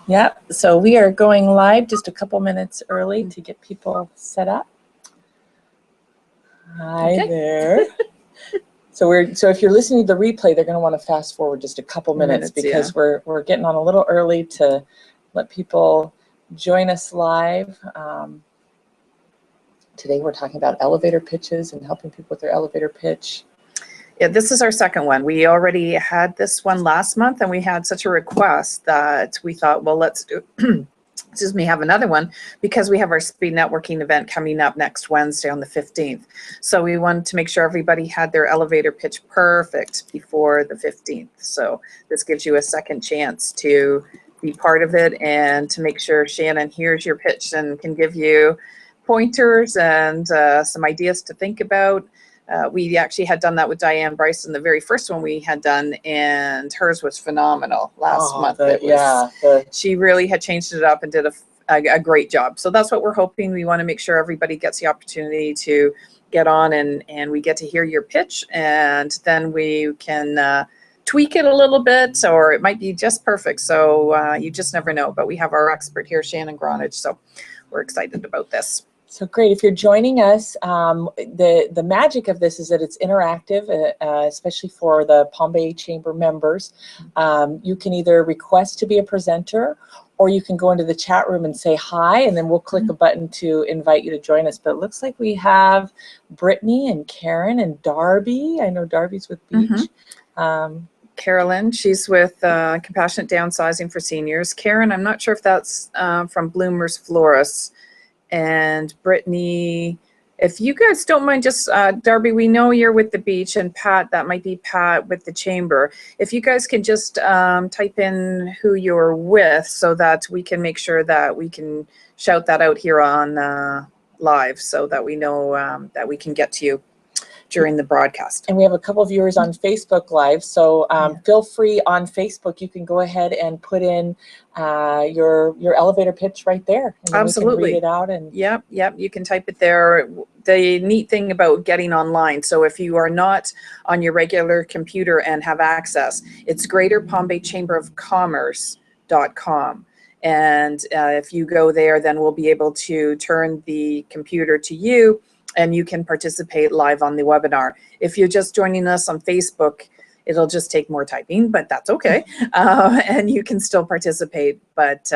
Yeah, so we are going live just a couple minutes early to get people set up. Hi there. So if you're listening to the replay, they're going to want to fast forward just a couple minutes because we're getting on a little early to let people join us live. Today we're talking about elevator pitches and helping people with their elevator pitch. Yeah, this is our second one. We already had this one last month, and we had such a request that we thought, well, let's do excuse me, have another one because we have our speed networking event coming up next Wednesday on the 15th. So we wanted to make sure everybody had their elevator pitch perfect before the 15th. So this gives you a second chance to be part of it and to make sure Shannon hears your pitch and can give you pointers and some ideas to think about. We actually had done that with Diane Bryson, the very first one we had done, and hers was phenomenal last month. She really had changed it up and did a great job. So that's what we're hoping. We want to make sure everybody gets the opportunity to get on and we get to hear your pitch, and then we can tweak it a little bit, or it might be just perfect. So you just never know. But we have our expert here, Shannon Gronage, so we're excited about this. So great. If you're joining us, the magic of this is that it's interactive, especially for the Palm Bay Chamber members. You can either request to be a presenter, or you can go into the chat room and say hi, and then we'll click a button to invite you to join us. But it looks like we have Brittany and Karen and Darby. I know Darby's with Beach. Carolyn, she's with Compassionate Downsizing for Seniors. Karen, I'm not sure if that's from Bloomers Florists. And Brittany, if you guys don't mind, just Darby, we know you're with the Beach, and Pat, that might be Pat with the Chamber. If you guys can just type in who you're with so that we can make sure that we can shout that out here on live so that we know that we can get to you during the broadcast. And we have a couple of viewers on Facebook Live, so feel free on Facebook. You can go ahead and put in your elevator pitch right there. And Absolutely. We can read it out. And yep, you can type it there. The neat thing about getting online, so if you are not on your regular computer and have access, it's Greater Palm Bay Chamber of Commerce.com. And if you go there, then we'll be able to turn the computer to you, and you can participate live on the webinar. If you're just joining us on Facebook, it'll just take more typing, but that's okay. And you can still participate. But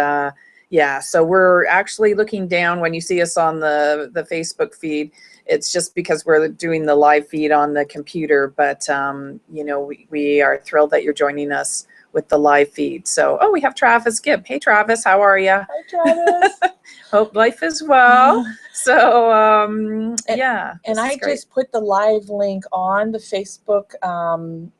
yeah, so we're actually looking down when you see us on the Facebook feed. It's just because we're doing the live feed on the computer, but you know, we are thrilled that you're joining us with the live feed. So, oh, we have Travis Gibb. Hey, Travis, how are you? Hi, Travis. Hope life is well. So, yeah. And I just put the live link on the Facebook on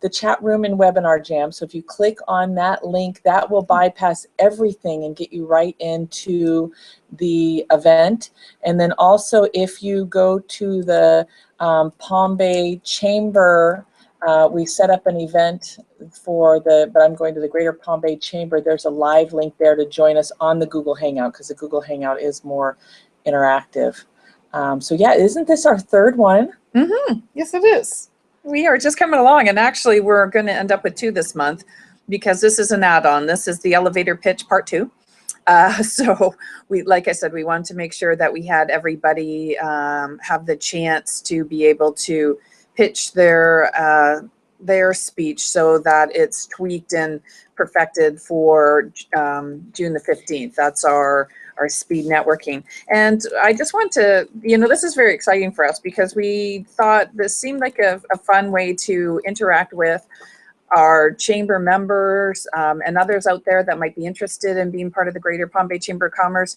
the chat room in Webinar Jam. So if you click on that link, that will bypass everything and get you right into the event. And then also, if you go to the Palm Bay Chamber, we set up an event but I'm going to the Greater Palm Bay Chamber. There's a live link there to join us on the Google Hangout, because the Google Hangout is more interactive. So yeah, isn't this our third one? Yes, it is. We are just coming along, and actually we're going to end up with 2 this month because this is an add-on. This is the elevator pitch part 2. So like I said, we wanted to make sure that we had everybody have the chance to be able to pitch their speech so that it's tweaked and perfected for June the 15th. That's our speed networking. And I just want to, this is very exciting for us because we thought this seemed like a fun way to interact with our chamber members and others out there that might be interested in being part of the Greater Palm Bay Chamber of Commerce.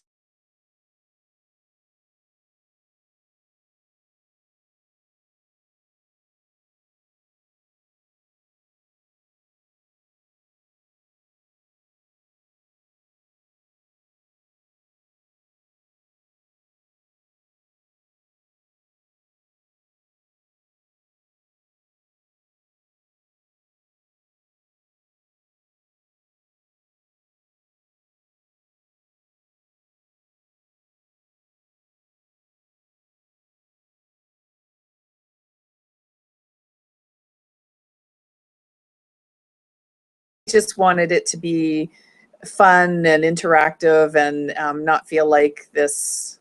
just wanted it to be fun and interactive and not feel like this,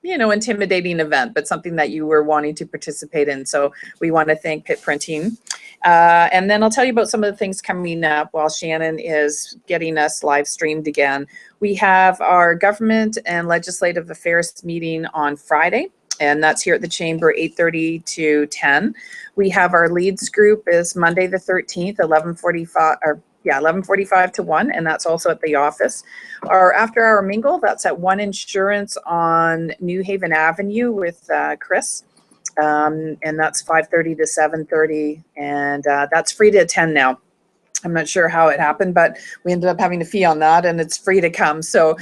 you know, intimidating event, but something that you were wanting to participate in. So we want to thank Pitt Printing. And then I'll tell you about some of the things coming up while Shannon is getting us live streamed again. We have our government and legislative affairs meeting on Friday, and that's here at the Chamber, 8:30 to 10. We have our leads group is Monday the 13th, 11:45 to 1, and that's also at the office. Our after-hour mingle, that's at One Insurance on New Haven Avenue with Chris, and that's 5:30 to 7:30, and that's free to attend now. I'm not sure how it happened, but we ended up having a fee on that, and it's free to come. So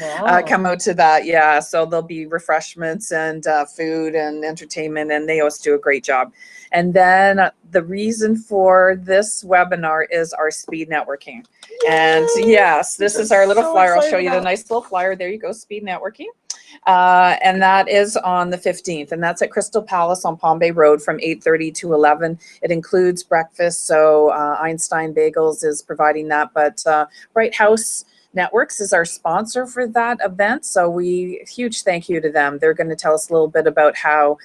come out to that. Yeah, so there'll be refreshments and food and entertainment, and they always do a great job. And then the reason for this webinar is our speed networking. Yay! And yes, this is our little flyer. I'll show you the nice little flyer. There you go, speed networking. And that is on the 15th, and that's at Crystal Palace on Palm Bay Road from 8:30 to 11. It includes breakfast, so Einstein Bagels is providing that, but Bright House Networks is our sponsor for that event, so huge thank you to them. They're going to tell us a little bit about how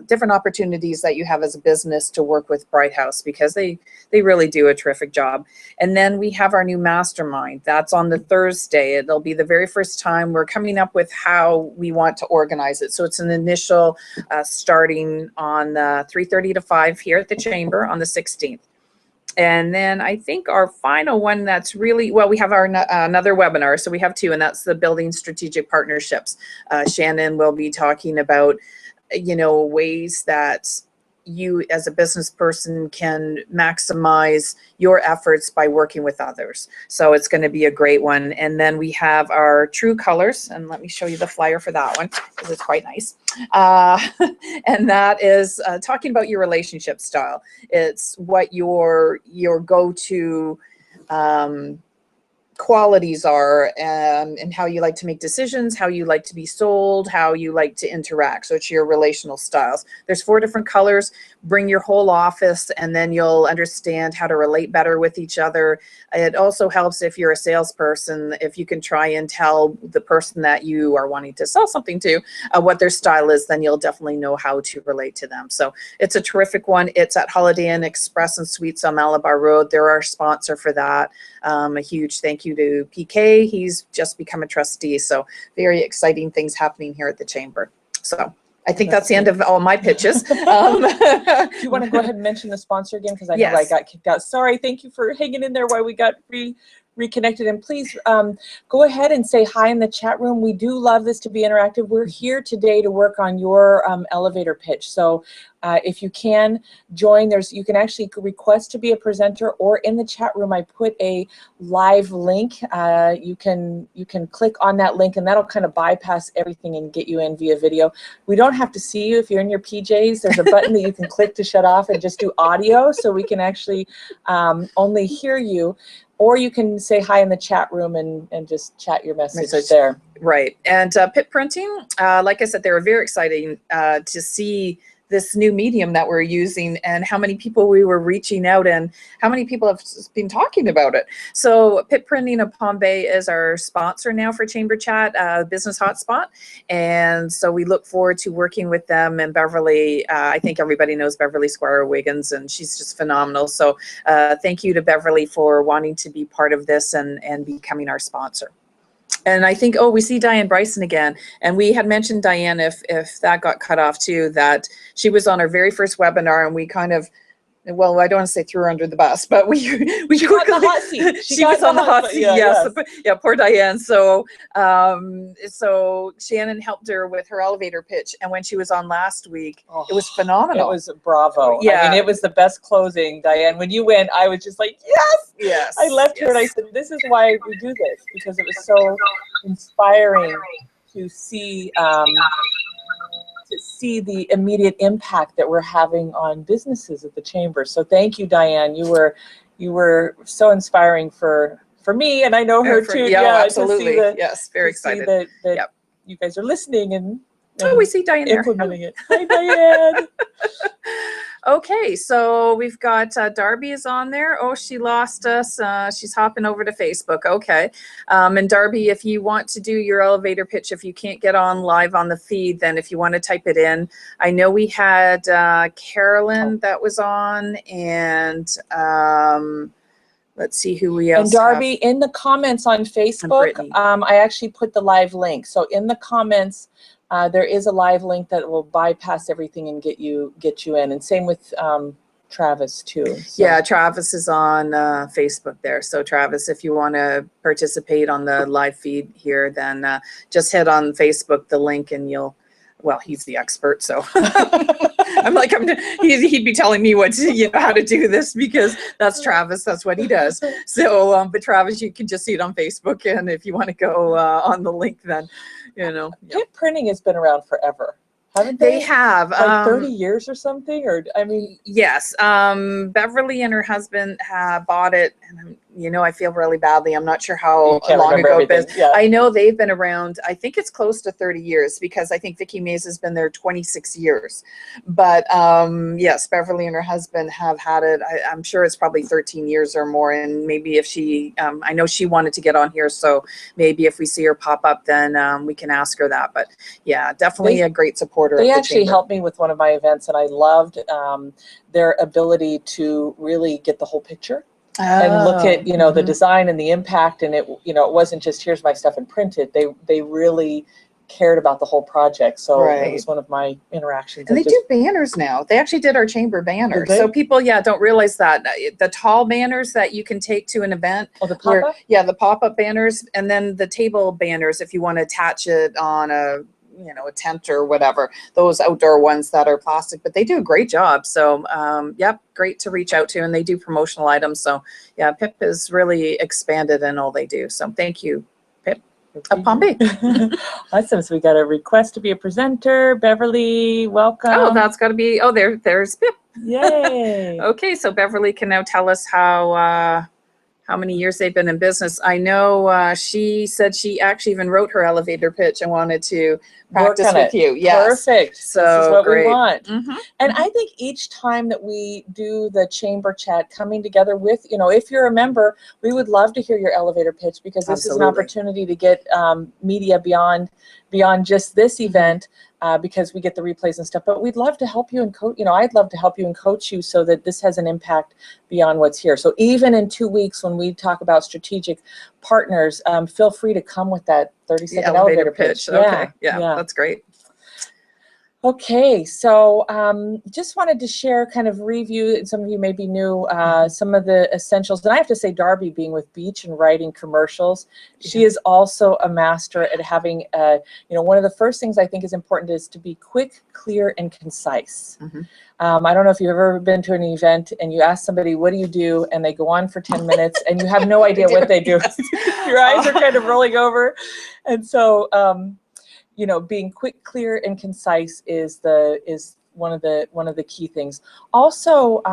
different opportunities that you have as a business to work with Bright House, because they really do a terrific job. And then we have our new mastermind. That's on the Thursday. It'll be the very first time we're coming up with how we want to organize it. So it's an initial starting on 3:30 to 5 here at the Chamber on the 16th. And then I think our final one that's really, well, we have our another webinar. So we have two, and that's the Building Strategic Partnerships. Shannon will be talking about, you know, ways that you as a business person can maximize your efforts by working with others. So it's going to be a great one. And then we have our True Colors, and let me show you the flyer for that one because it's quite nice. And that is talking about your relationship style. It's what your go-to qualities are, and how you like to make decisions, how you like to be sold, how you like to interact. So it's your relational styles. There's 4 different colors. Bring your whole office, and then you'll understand how to relate better with each other. It also helps if you're a salesperson, if you can try and tell the person that you are wanting to sell something to what their style is, then you'll definitely know how to relate to them. So it's a terrific one. It's at Holiday Inn Express and Suites on Malabar Road. They're our sponsor for that. A huge thank you to PK. He's just become a trustee. So very exciting things happening here at the Chamber. So I think that's the end of all my pitches. Do you want to go ahead and mention the sponsor again? Because I know I got kicked out. Sorry. Thank you for hanging in there while we got reconnected. And please go ahead and say hi in the chat room. We do love this to be interactive. We're here today to work on your elevator pitch. So if you can join, you can actually request to be a presenter, or in the chat room I put a live link. You can click on that link, and that'll kind of bypass everything and get you in via video. We don't have to see you if you're in your PJs. There's a button that you can click to shut off and just do audio, so we can actually only hear you. Or you can say hi in the chat room and just chat your message there. Right. And Pitt Printing, like I said, they were very exciting to see this new medium that we're using, and how many people we were reaching out, and how many people have been talking about it. So Pitt Printing of Palm Bay is our sponsor now for Chamber Chat, Business Hotspot. And so we look forward to working with them. And Beverly, I think everybody knows Beverly Squire Wiggins, and she's just phenomenal. So thank you to Beverly for wanting to be part of this and becoming our sponsor. And I think, we see Diane Bryson again. And we had mentioned Diane, if that got cut off too, that she was on our very first webinar, and we kind of, well, I don't want to say threw her under the bus, but we got the hot seat. She was on the hot seat. Yes. Yeah, poor Diane. So so Shannon helped her with her elevator pitch, and when she was on last week, it was phenomenal. It was bravo. Yeah. I mean, it was the best closing, Diane. When you went, I was just like, yes. I left her and I said, this is why we do this, because it was so inspiring to see the immediate impact that we're having on businesses at the Chamber. So thank you, Diane. You were so inspiring for me, and I know her too. Yeah, absolutely. Yes, very excited. That you guys are listening and we see Diane implementing it. Hi, Diane. Okay, so we've got Darby is on there. Oh, she lost us. She's hopping over to Facebook. Okay. And Darby, if you want to do your elevator pitch, if you can't get on live on the feed, then if you want to type it in. I know we had Carolyn that was on, and let's see who we else And Darby, have. in the comments on Facebook, Brittany. I actually put the live link. So in the comments, there is a live link that will bypass everything and get you in. And same with Travis too. So. Yeah, Travis is on Facebook there. So Travis, if you want to participate on the live feed here, then just hit on Facebook, the link, and you'll, well, he's the expert. So I'm like, he'd be telling me what to, how to do this, because that's Travis. That's what he does. So, but Travis, you can just see it on Facebook. And if you want to go on the link, then, Pip printing has been around forever. Haven't they have like 30 years or something, or I mean, yes. Beverly and her husband have bought it, and I feel really badly. I'm not sure how long ago it is. Yeah. I know they've been around. I think it's close to 30 years, because I think Vicki Mays has been there 26 years. But yes, Beverly and her husband have had it. I'm sure it's probably 13 years or more. And maybe if she, I know she wanted to get on here, so maybe if we see her pop up, then we can ask her that. But yeah, definitely a great supporter. They actually helped me with one of my events, and I loved their ability to really get the whole picture. And look at the design and the impact, and it it wasn't just here's my stuff and print it. They really cared about the whole project. So it was one of my interactions. And they do banners now. They actually did our chamber banners. So people, don't realize that the tall banners that you can take to an event. Oh, the pop-up? Yeah, the pop-up banners, and then the table banners if you want to attach it on a a tent or whatever, those outdoor ones that are plastic, but they do a great job. So yep, great to reach out to, and they do promotional items. So yeah, Pip has really expanded in all they do. So thank you, Pip of Palm Bay. Awesome. So we got a request to be a presenter. Beverly, welcome. Oh, that's got to be, there's Pip. Yay. Okay, so Beverly can now tell us how many years they've been in business. I know she said she actually even wrote her elevator pitch and wanted to practice with you. Yes. Perfect. So this is what great. we want. And I think each time that we do the chamber chat, coming together with, if you're a member, we would love to hear your elevator pitch, because this is an opportunity to get media beyond just this event. Because we get the replays and stuff, but we'd love to help you and coach. I'd love to help you and coach you so that this has an impact beyond what's here. So even in 2 weeks, when we talk about strategic partners, feel free to come with that 30-second elevator pitch. Okay, yeah, that's great. Okay, so just wanted to share, kind of review, and some of you may be new, some of the essentials. And I have to say, Darby, being with Beach and writing commercials, she is also a master at having, one of the first things I think is important is to be quick, clear, and concise. I don't know if you've ever been to an event and you ask somebody, what do you do? And they go on for 10 minutes and you have no idea what they do. Your eyes are kind of rolling over. And so, being quick, clear, and concise is one of the key things. Also,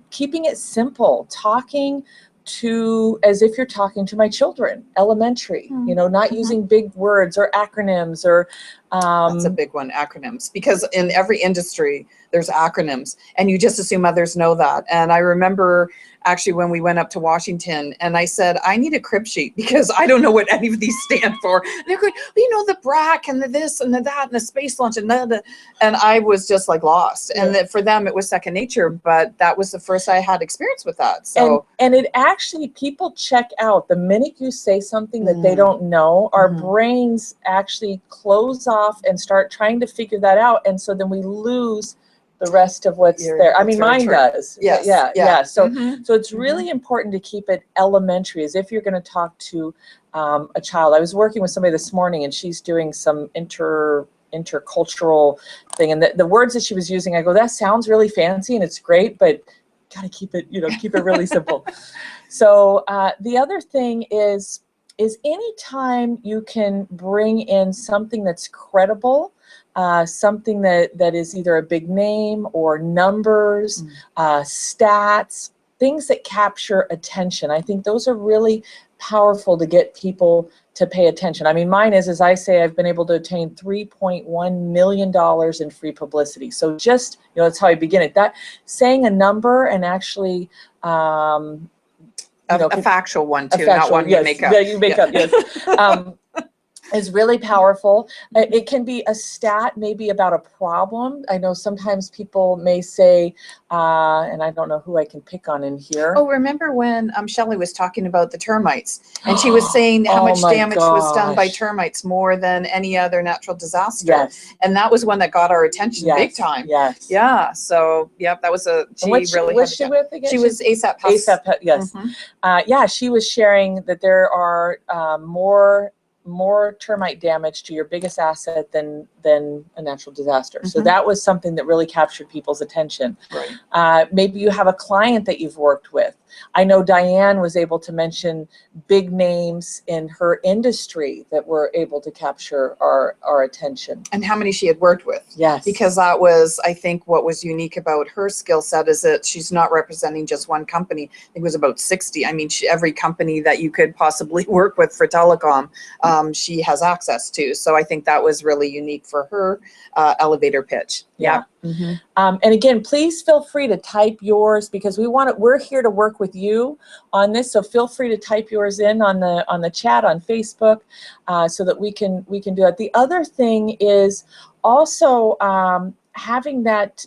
keeping it simple, talking as if you're talking to my children, elementary. Not using big words or acronyms or. That's a big one, acronyms, because in every industry there's acronyms, and you just assume others know that. And I remember actually when we went up to Washington, and I said, I need a crib sheet because I don't know what any of these stand for. And they're going, the BRAC and the this and the that and the space launch and the, and I was just like lost. And for them it was second nature, but that was the first I had experience with that. So and it actually, people check out the minute you say something that they don't know. Our brains actually close off and start trying to figure that out, and so then we lose the rest of what's there. I mean, mine does. Yes. Yeah. So it's really important to keep it elementary, as if you're going to talk to a child. I was working with somebody this morning, and she's doing some intercultural thing, and the words that she was using, I go, that sounds really fancy and it's great, but gotta keep it, keep it really simple. So the other thing is anytime you can bring in something that's credible, something that is either a big name or numbers, stats, things that capture attention. I think those are really powerful to get people to pay attention. I mean, mine is, as I say, I've been able to attain $3.1 million in free publicity. So just, that's how I begin it. That saying a number and actually, A factual one too, factual, not one yes, you make up. Yeah, you make up, yes. Is really powerful. It can be a stat maybe about a problem. I know sometimes people may say, and I don't know who I can pick on in here. Oh, remember when Shelley was talking about the termites, and she was saying how much damage was done by termites more than any other natural disaster. Yes. And that was one that got our attention big time. Yes. Yeah. So, yep, that was she was she with again? She was ASAP. ASAP, yes. Yeah, she was sharing that there are more termite damage to your biggest asset than a natural disaster. So that was something that really captured people's attention. Right. Maybe you have a client that you've worked with. I know Diane was able to mention big names in her industry that were able to capture our attention. And how many she had worked with. Yes. Because that was, I think, what was unique about her skill set is that she's not representing just one company. I think it was about 60. I mean, every company that you could possibly work with for telecom, she has access to. So I think that was really unique for her elevator pitch. Yeah. And again, please feel free to type yours, because we're here to work with you on this. So feel free to type yours in on the chat on Facebook, so that we can do that. The other thing is also having that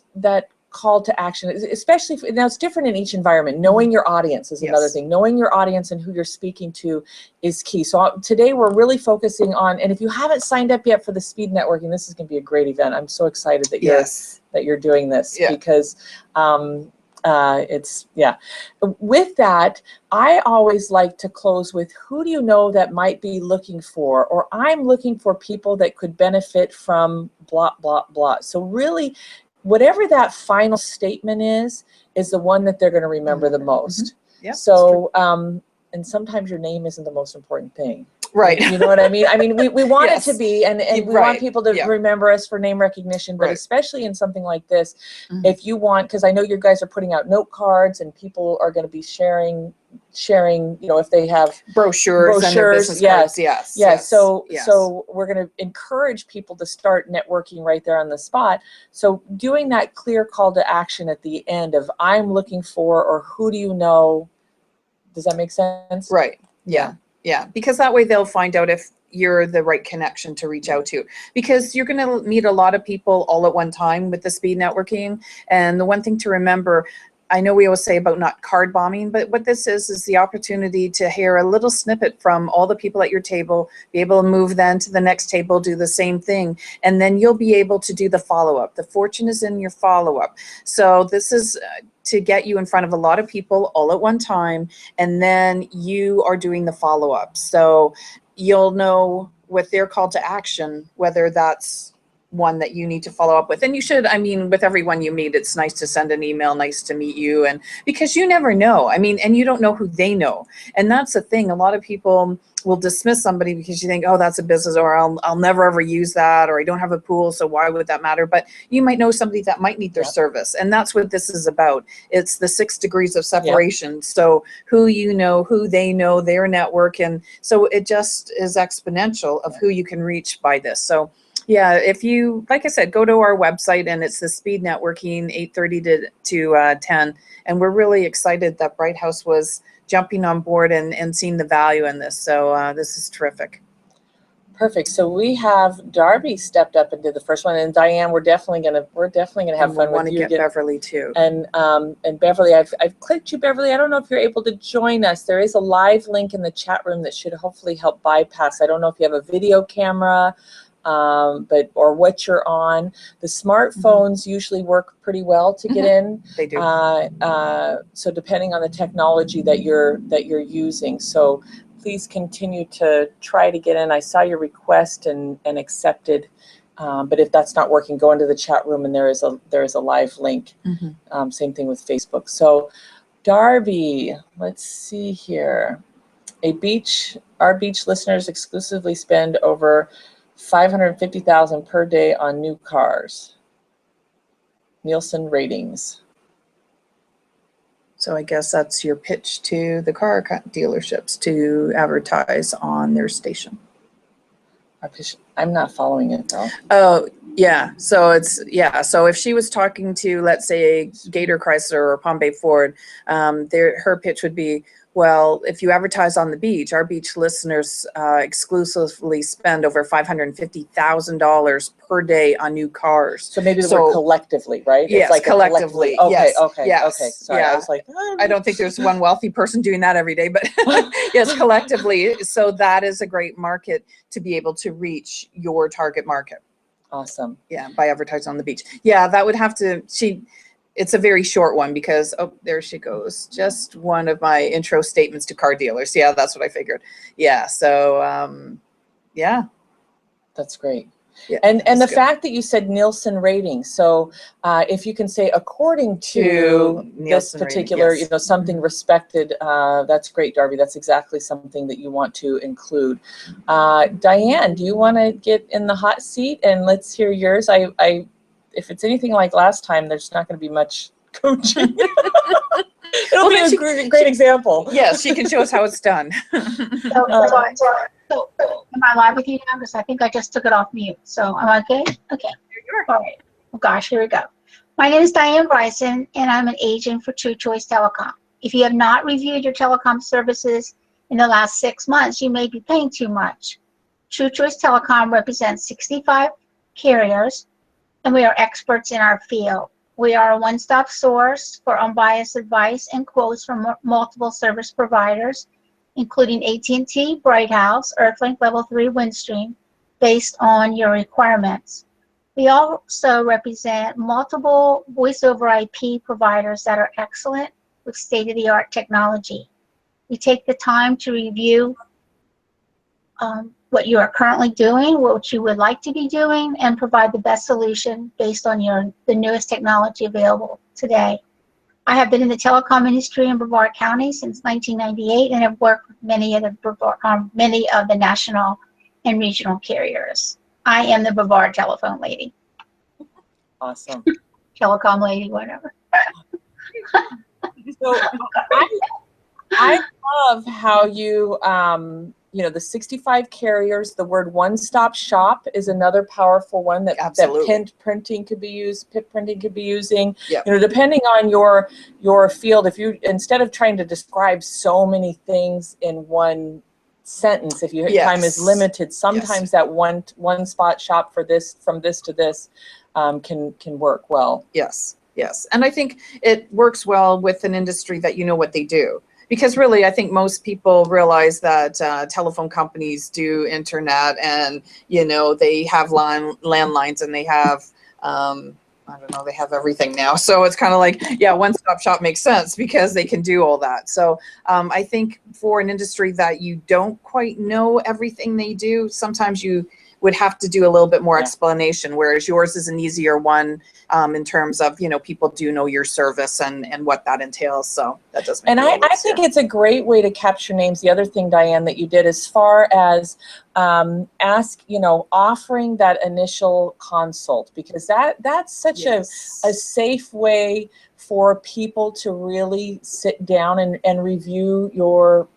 call to action, especially now it's different in each environment. Knowing your audience is another thing. Knowing your audience and who you're speaking to is key. So today we're really focusing on, and if you haven't signed up yet for the speed networking, this is going to be a great event. I'm so excited that you're doing this, because it's with that, I always like to close with, who do you know that might be looking for, or I'm looking for people that could benefit from blah blah blah. So really, whatever that final statement is the one that they're going to remember the most. So and sometimes your name isn't the most important thing. Right. You know what I mean? I mean, we want it to be, and we want people to remember us for name recognition, but especially in something like this, if you want, because I know you guys are putting out note cards and people are going to be sharing, if they have brochures and their business cards. So we're going to encourage people to start networking right there on the spot. So doing that clear call to action at the end of, I'm looking for, or who do you know? Does that make sense? Right. Yeah. Yeah, because that way they'll find out if you're the right connection to reach out to, because you're going to meet a lot of people all at one time with the speed networking. And the one thing to remember, I know we always say about not card bombing, but what this is the opportunity to hear a little snippet from all the people at your table, be able to move then to the next table, do the same thing, and then you'll be able to do the follow-up. The fortune is in your follow-up. So this is to get you in front of a lot of people all at one time, and then you are doing the follow-up. So you'll know with their call to action whether that's one that you need to follow up with. And you should, I mean, with everyone you meet, it's nice to send an email, nice to meet you, and because you never know. I mean, and you don't know who they know. And that's the thing. A lot of people will dismiss somebody because you think, oh, that's a business, or I'll never ever use that, or I don't have a pool, so why would that matter? But you might know somebody that might need their service. And that's what this is about. It's the 6 degrees of separation. So who you know, who they know, their network. And so it just is exponential of who you can reach by this. So yeah, if you, like I said, go to our website, and it's the speed networking, 8:30 to 10. And we're really excited that Bright House was jumping on board and seeing the value in this. So this is terrific. Perfect. So we have Darby stepped up and did the first one, and Diane, we're definitely gonna have fun with you. We want to get Beverly too. And Beverly, I've clicked you, Beverly. I don't know if you're able to join us. There is a live link in the chat room that should hopefully help bypass. I don't know if you have a video camera, or what you're on. The smartphones usually work pretty well to get in. They do. So depending on the technology that you're using. So please continue to try to get in. I saw your request and accepted. But if that's not working, go into the chat room, and there is a live link. Same thing with Facebook. So Darby, let's see here. Our beach listeners exclusively spend over $550,000 per day on new cars. Nielsen ratings. So I guess that's your pitch to the car dealerships to advertise on their station. I'm not following it though. Oh, yeah. So it's, yeah. So if she was talking to, let's say, Gator Chrysler or Palm Bay Ford, her pitch would be, well, if you advertise on the beach, our beach listeners exclusively spend over $550,000 per day on new cars. So maybe the word collectively, right? Yes, It's like collectively. Okay, Yes, okay, yes, okay. Sorry, yeah. I was like, I don't think there's one wealthy person doing that every day, but yes, collectively. So that is a great market to be able to reach your target market. Awesome. Yeah, by advertising on the beach. Yeah, that would have to, it's a very short one because, oh, there she goes. Just one of my intro statements to car dealers. Yeah, that's what I figured. Yeah, so, yeah. That's great. Yeah, and the good. fact that you said Nielsen rating, so if you can say according to this particular, rating, yes. Something respected, that's great, Darby. That's exactly something that you want to include. Diane, do you want to get in the hot seat and let's hear yours? If it's anything like last time, there's not going to be much coaching. It'll be a great example. Yes, she can show us how it's done. So am I live with you now? Because I think I just took it off mute. So am I okay? Okay. All right. Oh gosh, here we go. My name is Diane Bryson, and I'm an agent for True Choice Telecom. If you have not reviewed your telecom services in the last 6 months, you may be paying too much. True Choice Telecom represents 65 carriers, and we are experts in our field. We are a one-stop source for unbiased advice and quotes from multiple service providers, including AT&T, Bright House, Earthlink Level 3, Windstream, based on your requirements. We also represent multiple voice over IP providers that are excellent with state-of-the-art technology. We take the time to review what you are currently doing, what you would like to be doing, and provide the best solution based on the newest technology available today. I have been in the telecom industry in Brevard County since 1998 and have worked with many of the national and regional carriers. I am the Brevard telephone lady. Awesome. Telecom lady, whatever. So I love how you, the 65 carriers, the word one-stop shop is another powerful one that PIP printing could be using. Yep. Depending on your field, if you, instead of trying to describe so many things in one sentence, if your time is limited, sometimes that one spot shop for this, from this to this, can work well. Yes. And I think it works well with an industry that you know what they do. Because really, I think most people realize that telephone companies do internet, and they have landlines, and they have they have everything now. So it's kind of like, yeah, one-stop shop makes sense because they can do all that. So I think for an industry that you don't quite know everything they do, sometimes you would have to do a little bit more explanation, whereas yours is an easier one in terms of, people do know your service and what that entails. So that does make it a little easier. think it's a great way to capture names. The other thing, Diane, that you did as far as offering that initial consult, because that's such a safe way for people to really sit down and review your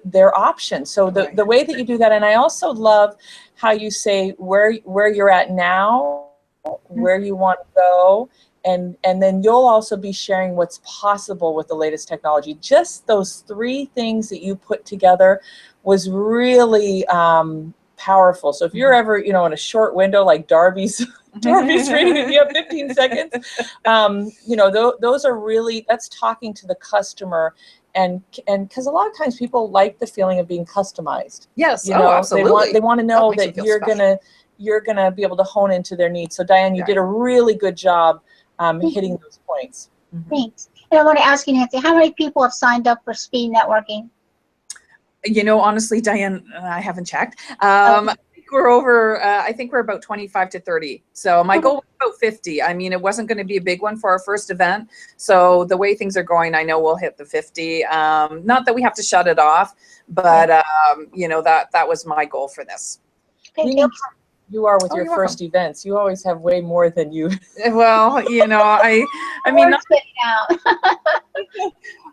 their options. So the way that you do that, and I also love how you say where you're at now, where you want to go, and then you'll also be sharing what's possible with the latest technology. Just those 3 things that you put together was really powerful. So if you're ever in a short window like Darby's reading, if you have 15 seconds, those are really, that's talking to the customer. And because a lot of times people like the feeling of being customized. Yes, absolutely. They want to know that you're gonna be able to hone into their needs. So Diane, you did a really good job hitting those points. Thanks. And I want to ask you, Nancy, how many people have signed up for speed networking? Honestly, Diane, I haven't checked. I think we're over, I think we're about 25 to 30. So my goal was about 50. I mean, it wasn't going to be a big one for our first event. So the way things are going, I know we'll hit the 50. Not that we have to shut it off, but, that was my goal for this. Okay, you are with Oh, your you're first events. You always have way more than you. Well, I mean, Words spitting out.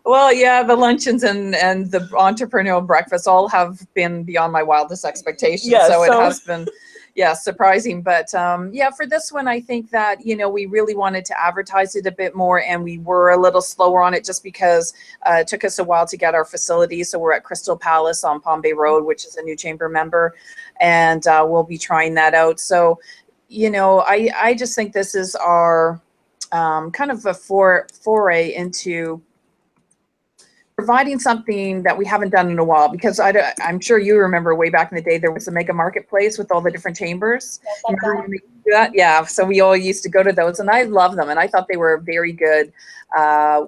well, yeah, the luncheons and the entrepreneurial breakfasts all have been beyond my wildest expectations. Yeah, so it so- has been, yeah, surprising. But yeah, for this one, I think that, we really wanted to advertise it a bit more, and we were a little slower on it just because it took us a while to get our facility. So we're at Crystal Palace on Palm Bay Road, which is a new chamber member, and we'll be trying that out. So, I just think this is our kind of a foray into providing something that we haven't done in a while, because I'm sure you remember way back in the day, there was a mega marketplace with all the different chambers. Remember when we used to do that? Yeah, so we all used to go to those, and I love them, and I thought they were a very good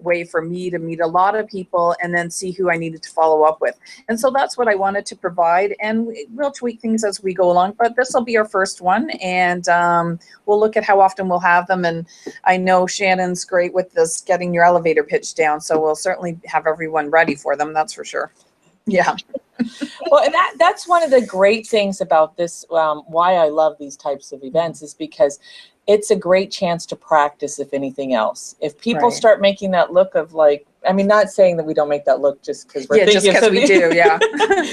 way for me to meet a lot of people and then see who I needed to follow up with. And so that's what I wanted to provide, and we'll tweak things as we go along, but this will be our first one, and we'll look at how often we'll have them. And I know Shannon's great with this, getting your elevator pitch down, so we'll certainly have everyone ready for them, that's for sure. Yeah. Well, and that's one of the great things about this, why I love these types of events, is because it's a great chance to practice, if anything else. If people Right. start making that look of like, I mean, not saying that we don't make that look just because we're Yeah, just thinking because we do, yeah.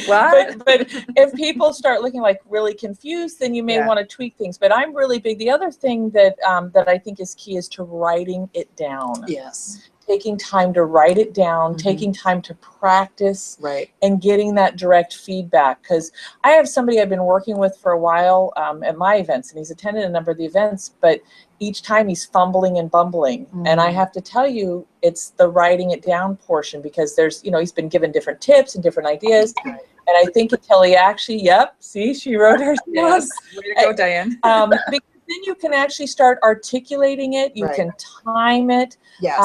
What? but if people start looking like really confused, then you may Yeah. want to tweak things. But I'm really big. The other thing that that I think is key is to writing it down. Yes. Taking time to write it down, Mhm. taking time to practice, Right. and getting that direct feedback. Because I have somebody I've been working with for a while at my events, and he's attended a number of the events, but each time he's fumbling and bumbling. And I have to tell you, it's the writing it down portion, because there's, he's been given different tips and different ideas. Right. And I think until he actually, yep, see, she wrote her. Yes. Way to go, Diane. Because then you can actually start articulating it. You Right. can time it. Yes.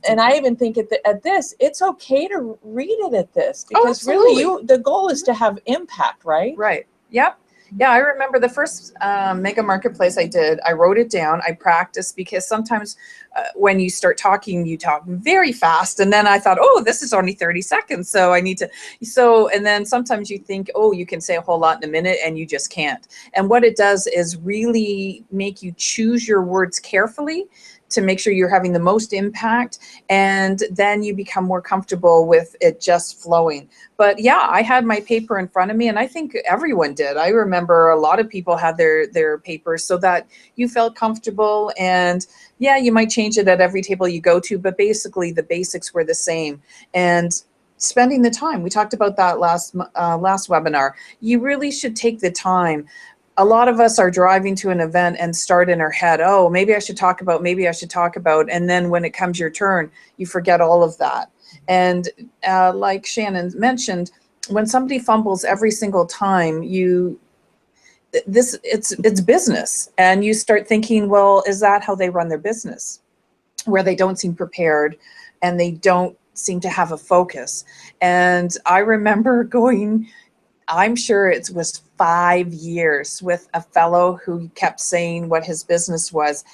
And I even think at this, it's okay to read it at this, because absolutely. really the goal is to have impact, right? Right. Yep. Yeah, I remember the first mega marketplace I did. I wrote it down. I practiced, because sometimes when you start talking, you talk very fast. And then I thought, oh, this is only 30 seconds. So I need to. So, and then sometimes you think, oh, you can say a whole lot in a minute, and you just can't. And what it does is really make you choose your words carefully to make sure you're having the most impact, and then you become more comfortable with it just flowing. But yeah, I had my paper in front of me, and I think everyone did. I remember a lot of people had their papers, so that you felt comfortable. And yeah, you might change it at every table you go to, but basically the basics were the same. And spending the time, we talked about that last webinar. You really should take the time. A lot of us are driving to an event and start in our head, oh, maybe I should talk about, and then when it comes your turn, you forget all of that. And like Shannon mentioned, when somebody fumbles every single time, it's business, and you start thinking, well, is that how they run their business, where they don't seem prepared and they don't seem to have a focus? And I remember going, I'm sure it was 5 years, with a fellow who kept saying what his business was.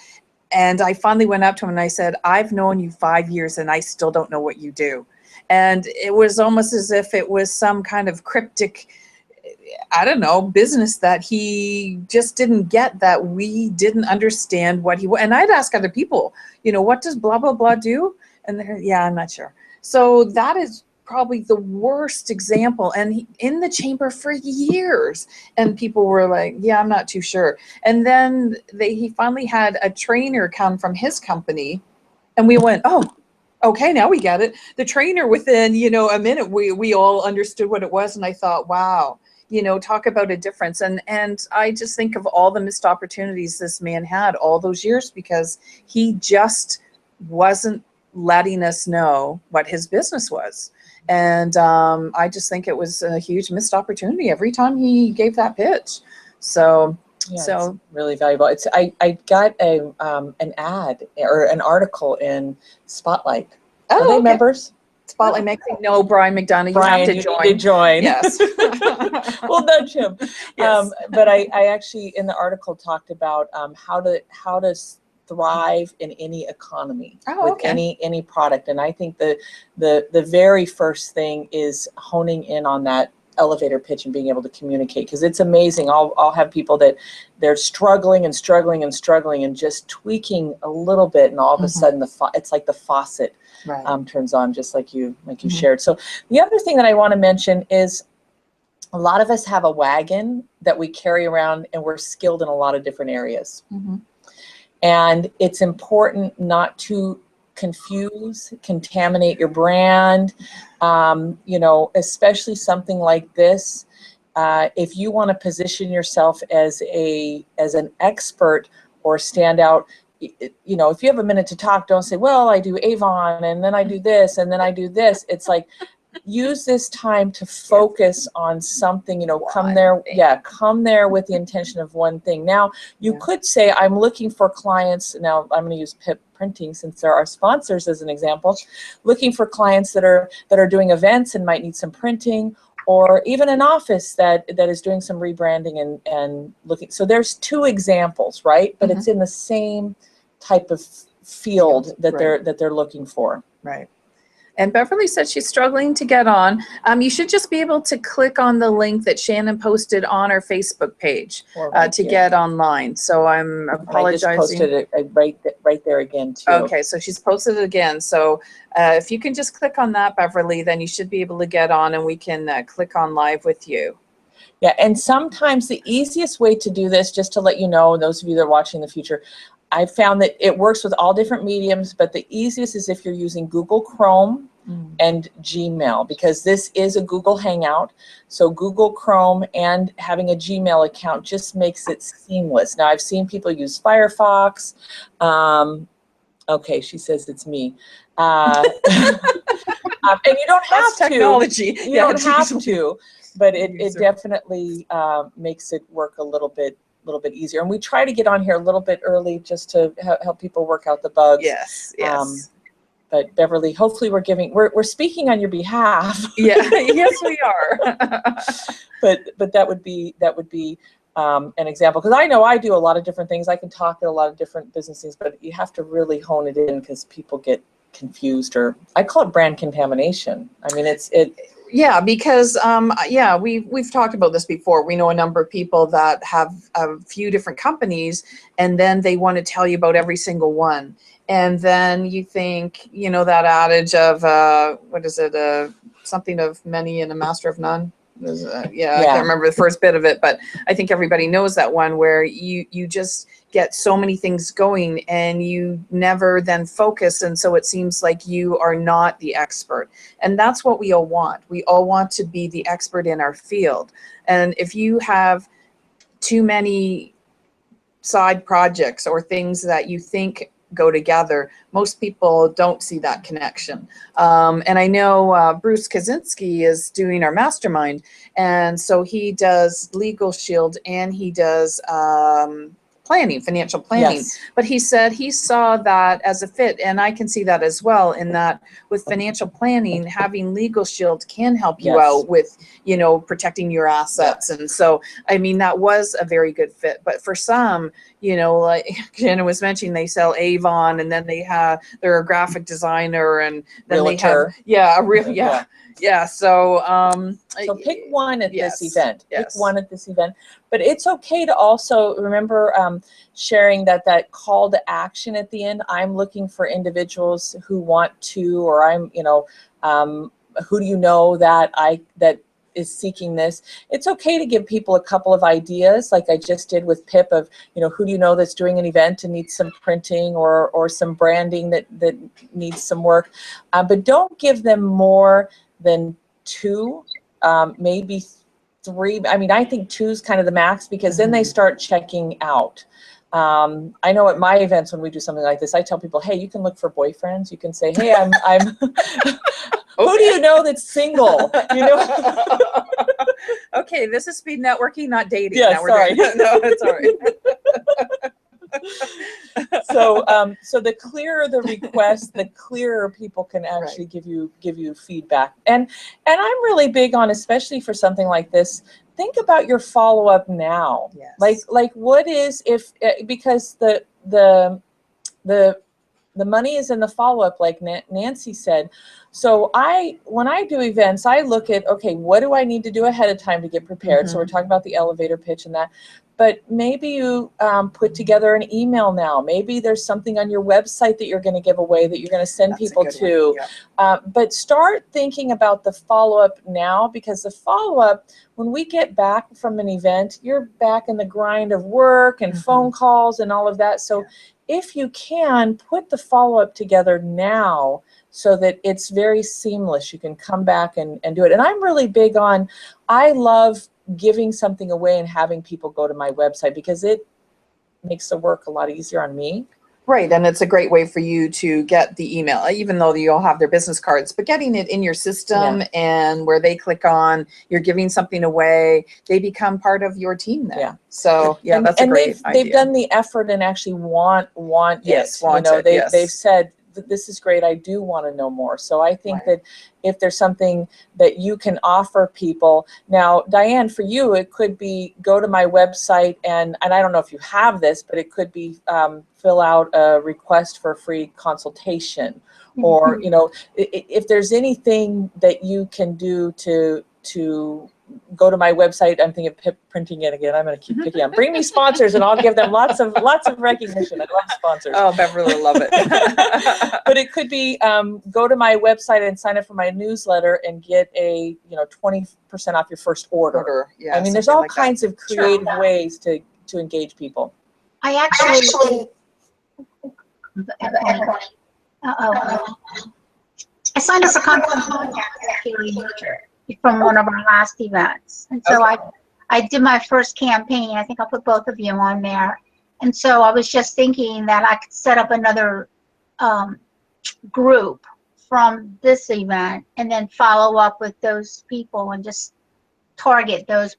And I finally went up to him and I said, I've known you 5 years and I still don't know what you do. And it was almost as if it was some kind of cryptic, I don't know, business that he just didn't get, that we didn't understand what he was. And I'd ask other people, what does blah, blah, blah do? And they're, yeah, I'm not sure. So that is probably the worst example, and in the chamber for years, and people were like, yeah, I'm not too sure. And then he finally had a trainer come from his company, and we went, oh, okay, now we get it. The trainer, within a minute, we all understood what it was. And I thought, wow, talk about a difference. And I just think of all the missed opportunities this man had all those years, because he just wasn't letting us know what his business was. And I just think it was a huge missed opportunity every time he gave that pitch. So, Yeah, so it's really valuable. I got an ad or an article in Spotlight. Are they okay. members? Spotlight Magazine. No, Brian McDonough. Brian, you need to join. Yes. We'll nudge him. Yes. But I actually, in the article, talked about how to thrive in any economy with any product. And I think the very first thing is honing in on that elevator pitch and being able to communicate, because it's amazing. I'll have people that they're struggling and struggling and struggling and just tweaking a little bit, and all of a sudden it's like the faucet turns on, just like you shared. So the other thing that I want to mention is a lot of us have a wagon that we carry around, and we're skilled in a lot of different areas. And it's important not to confuse, contaminate your brand. You know, especially something like this. If you want to position yourself as an expert or stand out, you know, if you have a minute to talk, don't say, well, I do Avon, and then I do this, and then I do this. It's like, use this time to focus on something, you know, come there with the intention of one thing. Now, you could say, I'm looking for clients. Now, I'm going to use PIP Printing since they're our sponsors as an example, looking for clients that are doing events and might need some printing, or even an office that is doing some rebranding and looking. So there's two examples, right? But it's in the same type of field that they're looking for. Right. And Beverly said she's struggling to get on. You should just be able to click on the link that Shannon posted on our Facebook page to get online. So I'm apologizing. I just posted it right there again too. Okay, so she's posted it again. So if you can just click on that, Beverly, then you should be able to get on, and we can click on live with you. Yeah, and sometimes the easiest way to do this, just to let you know, those of you that are watching in the future, I've found that it works with all different mediums, but the easiest is if you're using Google Chrome and Gmail, because this is a Google Hangout. So Google Chrome and having a Gmail account just makes it seamless. Now, I've seen people use Firefox. Okay, she says it's me. And you don't have to. Technology. You don't have to, but it definitely makes it work a little bit easier. And we try to get on here a little bit early just to help people work out the bugs. Yes. But Beverly, hopefully we're speaking on your behalf. Yeah, yes, we are. but that would be an example, because I know I do a lot of different things. I can talk at a lot of different business things, but you have to really hone it in, because people get confused, or I call it brand contamination. I mean, Yeah, because we've talked about this before. We know a number of people that have a few different companies, and then they want to tell you about every single one. And then you think, you know, that adage of what is it? Something of many and a master of none. I can't remember the first bit of it, but I think everybody knows that one, where you just get so many things going and you never then focus, and so it seems like you are not the expert. And that's what we all want. We all want to be the expert in our field. And if you have too many side projects or things that you think go together, most people don't see that connection. And I know Bruce Kaczynski is doing our mastermind, and so he does Legal Shield and he does financial planning. Yes. But he said he saw that as a fit, and I can see that as well, in that with financial planning, having Legal Shield can help you out with, you know, protecting your assets. And so, I mean, that was a very good fit. But for some, you know, like Shannon was mentioning, they sell Avon, and then they're a graphic designer, and then realtor. they have, So pick one at this event. Pick one at this event. But it's okay to also remember sharing that call to action at the end. I'm looking for individuals who want to, or I'm, you know, who do you know that is seeking this. It's okay to give people a couple of ideas, like I just did with Pip, of, you know, who do you know that's doing an event and needs some printing or some branding that needs some work. But don't give them more than 2, maybe 3. I mean, I think 2 is kind of the max, because then they start checking out. I know at my events, when we do something like this, I tell people, hey, you can look for boyfriends. You can say, hey, I'm who do you know that's single? You know? Okay, this is speed networking, not dating. Yeah, sorry. No, it's all right. So the clearer the request, the clearer people can actually give you feedback. And I'm really big on, especially for something like this, think about your follow-up now. Yes. Like what is, if, because the money is in the follow-up, like Nancy said. So when I do events, I look at, okay, what do I need to do ahead of time to get prepared? So we're talking about the elevator pitch and that. But maybe you put together an email now. Maybe there's something on your website that you're going to give away that you're going to send people to. Yeah. But start thinking about the follow-up now, because the follow-up, when we get back from an event, you're back in the grind of work and phone calls and all of that. So if you can, put the follow-up together now so that it's very seamless. You can come back and do it. And I'm really big on, I love giving something away and having people go to my website, because it makes the work a lot easier on me. Right, and it's a great way for you to get the email, even though you all have their business cards, but getting it in your system and where they click on, you're giving something away, they become part of your team then. Yeah. So yeah, that's a great idea. They've done the effort and actually want yes, it. Want you know, it, they've said, this is great, I do want to know more. So I think that if there's something that you can offer people. Now, Diane, for you, it could be go to my website and I don't know if you have this, but it could be fill out a request for a free consultation. Or, you know, if there's anything that you can do to go to my website. I'm thinking of printing it again. I'm going to keep picking on. Bring me sponsors, and I'll give them lots of recognition. I love sponsors. Oh, Beverly will love it. But it could be go to my website and sign up for my newsletter and get a 20% off your first order. Yeah, I mean, there's all kinds of creative ways to engage people. I actually I signed up for contact from one of our last events, and so I did my first campaign. I think I'll put both of you on there. And so I was just thinking that I could set up another group from this event and then follow up with those people and just target those,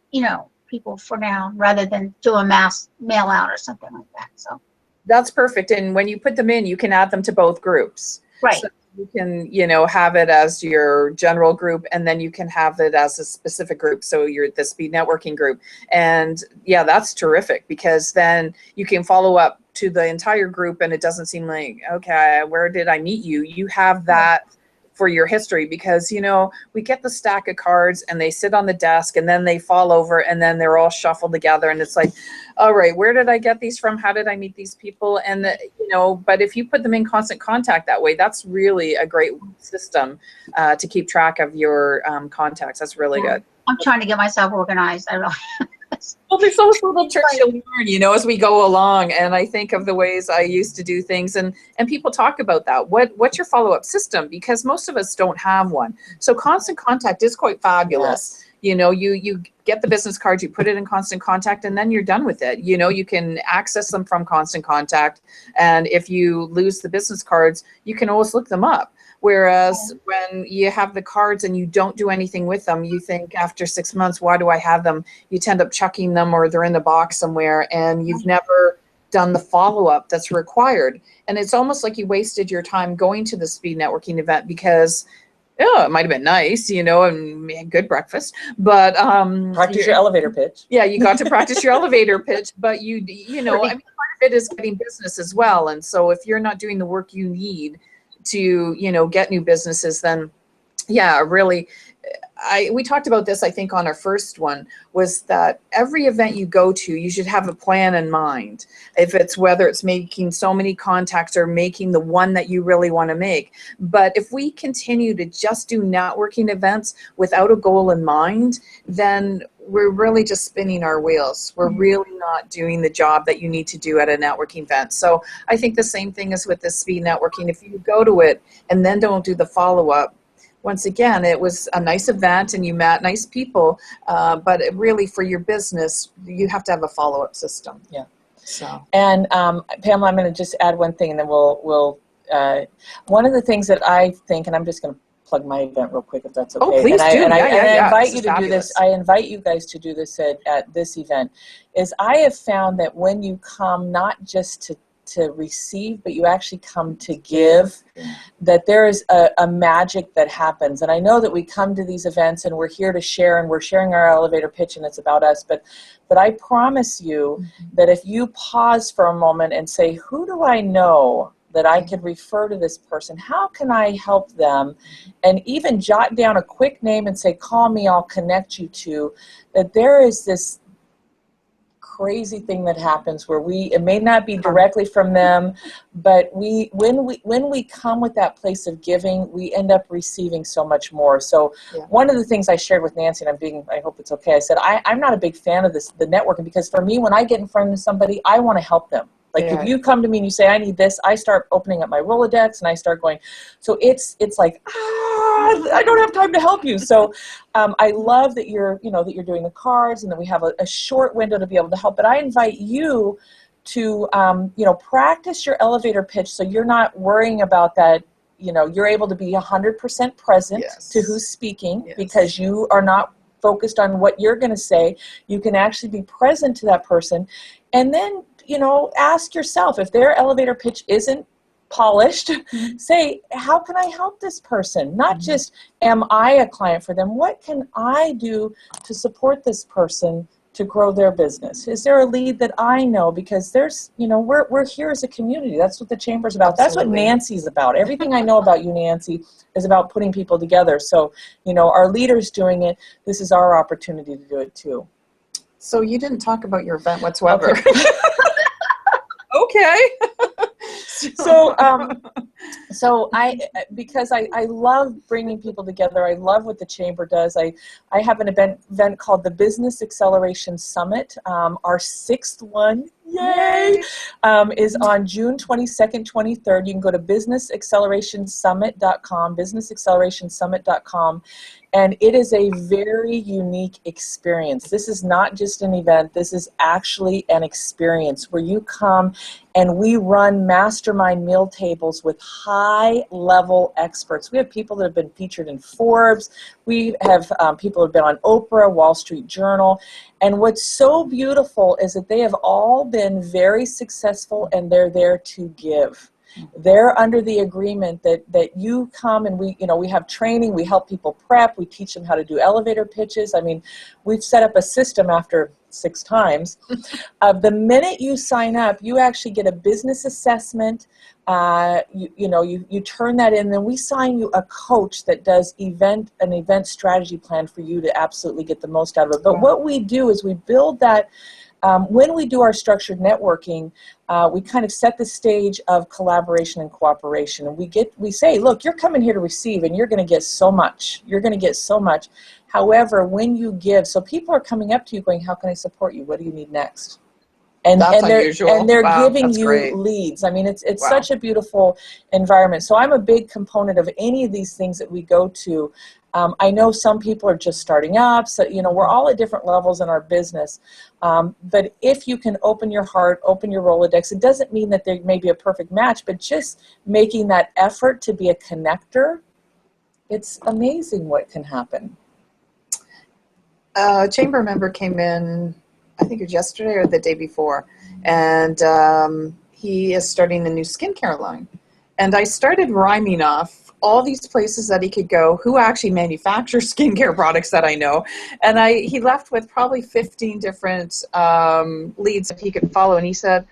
people for now, rather than do a mass mail out or something like that. So that's perfect. And when you put them in, you can add them to both groups. Right. So you can, have it as your general group, and then you can have it as a specific group. So you're the speed networking group. And yeah, that's terrific, because then you can follow up to the entire group, and it doesn't seem like, okay, where did I meet you? You have that for your history, because, we get the stack of cards and they sit on the desk and then they fall over and then they're all shuffled together. And it's like, all right, where did I get these from? How did I meet these people? And, but if you put them in constant contact that way, that's really a great system to keep track of your contacts. That's really good. I'm trying to get myself organized. I really. Well, there's those little tricks you'll learn, as we go along. And I think of the ways I used to do things, and people talk about that. What's your follow-up system? Because most of us don't have one. So constant contact is quite fabulous. Yes. You get the business cards, you put it in constant contact, and then you're done with it. You can access them from constant contact. And if you lose the business cards, you can always look them up. Whereas when you have the cards and you don't do anything with them, you think after 6 months, why do I have them? You tend up chucking them, or they're in the box somewhere, and you've never done the follow-up that's required. And it's almost like you wasted your time going to the speed networking event, because it might have been nice, and had good breakfast, but practice your elevator pitch. Yeah, you got to practice your elevator pitch, but I mean, part of it is getting business as well. And so if you're not doing the work you need to, get new businesses, then yeah, really, we talked about this, I think, on our first one, was that every event you go to, you should have a plan in mind. Whether it's making so many contacts or making the one that you really want to make. But if we continue to just do networking events without a goal in mind, then we're really just spinning our wheels. We're really not doing the job that you need to do at a networking event. So I think the same thing is with the speed networking. If you go to it and then don't do the follow-up, once again, it was a nice event and you met nice people, but really for your business, you have to have a follow-up system. Yeah. So. And Pamela, I'm going to just add one thing, and then we'll one of the things that I think, and I'm just going to plug my event real quick, if that's okay. Oh, please do. I invite you to do this. I invite you guys to do this at this event. Is I have found that when you come, not just to receive, but you actually come to give, that there is a magic that happens. And I know that we come to these events and we're here to share, and we're sharing our elevator pitch, and it's about us, but I promise you that if you pause for a moment and say, who do I know that I could refer to this person? How can I help them? And even jot down a quick name and say, call me, I'll connect you to. That there is this crazy thing that happens where it may not be directly from them, but when we come with that place of giving, we end up receiving so much more. So one of the things I shared with Nancy, and I hope it's okay, I said I'm not a big fan of the networking, because for me, when I get in front of somebody, I want to help them. Like if you come to me and you say, I need this, I start opening up my Rolodex and I start going. So it's like, I don't have time to help you. So I love that you're doing the cards, and that we have a short window to be able to help. But I invite you to, practice your elevator pitch, so you're not worrying about that. You're able to be 100% present to who's speaking, because you are not focused on what you're going to say. You can actually be present to that person. And then, ask yourself, if their elevator pitch isn't polished, say, how can I help this person? Not just, am I a client for them? What can I do to support this person to grow their business? Is there a lead that I know? Because there's, we're here as a community. That's what the Chamber's about. That's what Nancy's about. Everything I know about you, Nancy, is about putting people together. So, our leaders doing it, this is our opportunity to do it too. So you didn't talk about your event whatsoever. Okay. Okay. So because I love bringing people together. I love what the Chamber does. I have an event called the Business Acceleration Summit. Our 6th one, yay, is on June 22nd, 23rd. You can go to businessaccelerationsummit.com, businessaccelerationsummit.com. And it is a very unique experience. This is not just an event. This is actually an experience where you come and we run mastermind meal tables with high-level experts. We have people that have been featured in Forbes. We have people who have been on Oprah, Wall Street Journal. And what's so beautiful is that they have all been very successful, and they're there to give. They're under the agreement that you come, and we have training, we help people prep, we teach them how to do elevator pitches. I mean, we've set up a system after 6 times. The minute you sign up, you actually get a business assessment. You turn that in, then we sign you a coach that does an event strategy plan for you to absolutely get the most out of it. But what we do is we build that. When we do our structured networking, we kind of set the stage of collaboration and cooperation. And we say, look, you're coming here to receive, and you're going to get so much. You're going to get so much. However, when you give, so people are coming up to you going, how can I support you? What do you need next? And they're giving you leads. I mean, it's such a beautiful environment. So I'm a big component of any of these things that we go to. I know some people are just starting up, so we're all at different levels in our business. But if you can open your heart, open your Rolodex, it doesn't mean that there may be a perfect match, but just making that effort to be a connector, it's amazing what can happen. A Chamber member came in, I think it was yesterday or the day before, and he is starting a new skincare line. And I started rhyming off all these places that he could go, who actually manufacture skincare products that I know. And he left with probably 15 different leads that he could follow. And he said,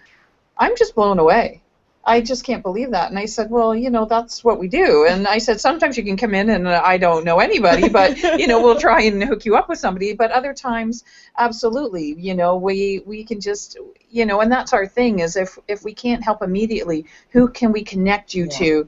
I'm just blown away. I just can't believe that. And I said, well, that's what we do. And I said, sometimes you can come in and I don't know anybody, but, we'll try and hook you up with somebody. But other times, absolutely, we can just, and that's our thing is if we can't help immediately, who can we connect you to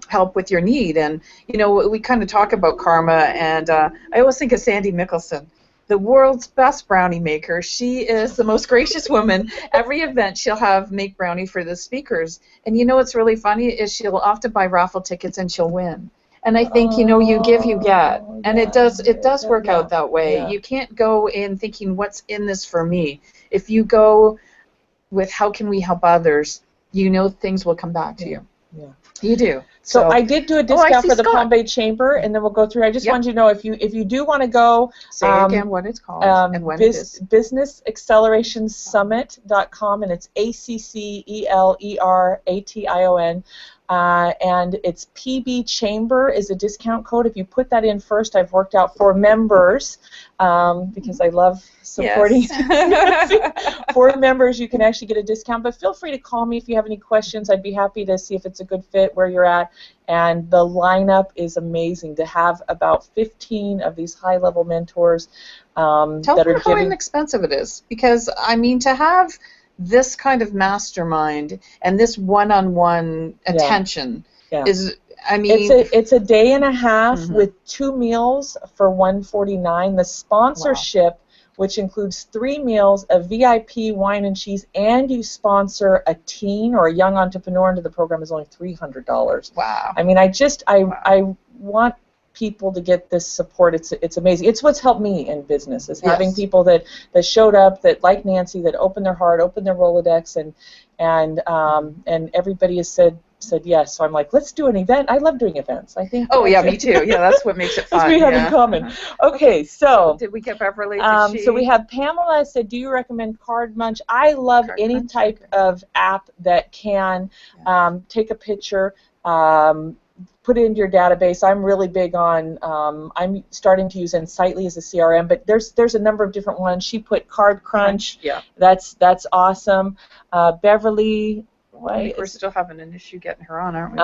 help with your need? And, we kind of talk about karma, and I always think of Sandy Mickelson, the world's best brownie maker. She is the most gracious woman. Every event she'll make brownie for the speakers. And what's really funny is she'll often buy raffle tickets and she'll win. And I think, you give, you get. And it does work out that way. Yeah. You can't go in thinking, what's in this for me? If you go with how can we help others, things will come back to you. Yeah. You do. So I did do a discount for the Palm Bay Chamber, and then we'll go through. I just wanted you to know if you do want to go. Say again what it's called and when it is. BusinessAccelerationSummit.com, and it's ACCELERATION. and it's PB Chamber is a discount code. If you put that in first, I've worked out for members, because I love supporting. Yes. For members, you can actually get a discount, but feel free to call me if you have any questions. I'd be happy to see if it's a good fit where you're at. And the lineup is amazing to have about 15 of these high-level mentors Tell that them are how giving. inexpensive it is, because I mean, to have this kind of mastermind and this one-on-one attention Yeah. is, I mean, It's a day and a half Mhm. with 2 meals for $149. The sponsorship, which includes 3 meals, a VIP wine and cheese, and you sponsor a teen or a young entrepreneur into the program, is only $300. wow. I mean, I want people to get this support. It's amazing. It's what's helped me in business, is having Yes. people that showed up, that like Nancy, that opened their heart, opened their Rolodex, and everybody has said yes. So I'm like, let's do an event. I love doing events. I think. Oh yeah, me too. Yeah, that's what makes it fun. That's we have in yeah. common. Okay, so. Did we get Beverly? Did she? So we have Pamela said, do you recommend Card Munch? I love Card any Munch, type okay. of app that can take a picture, put it into your database. I'm really big on, I'm starting to use Insightly as a CRM, but there's a number of different ones. She put Card Crunch. Yeah. That's awesome. Beverly. I think we're still having an issue getting her on, aren't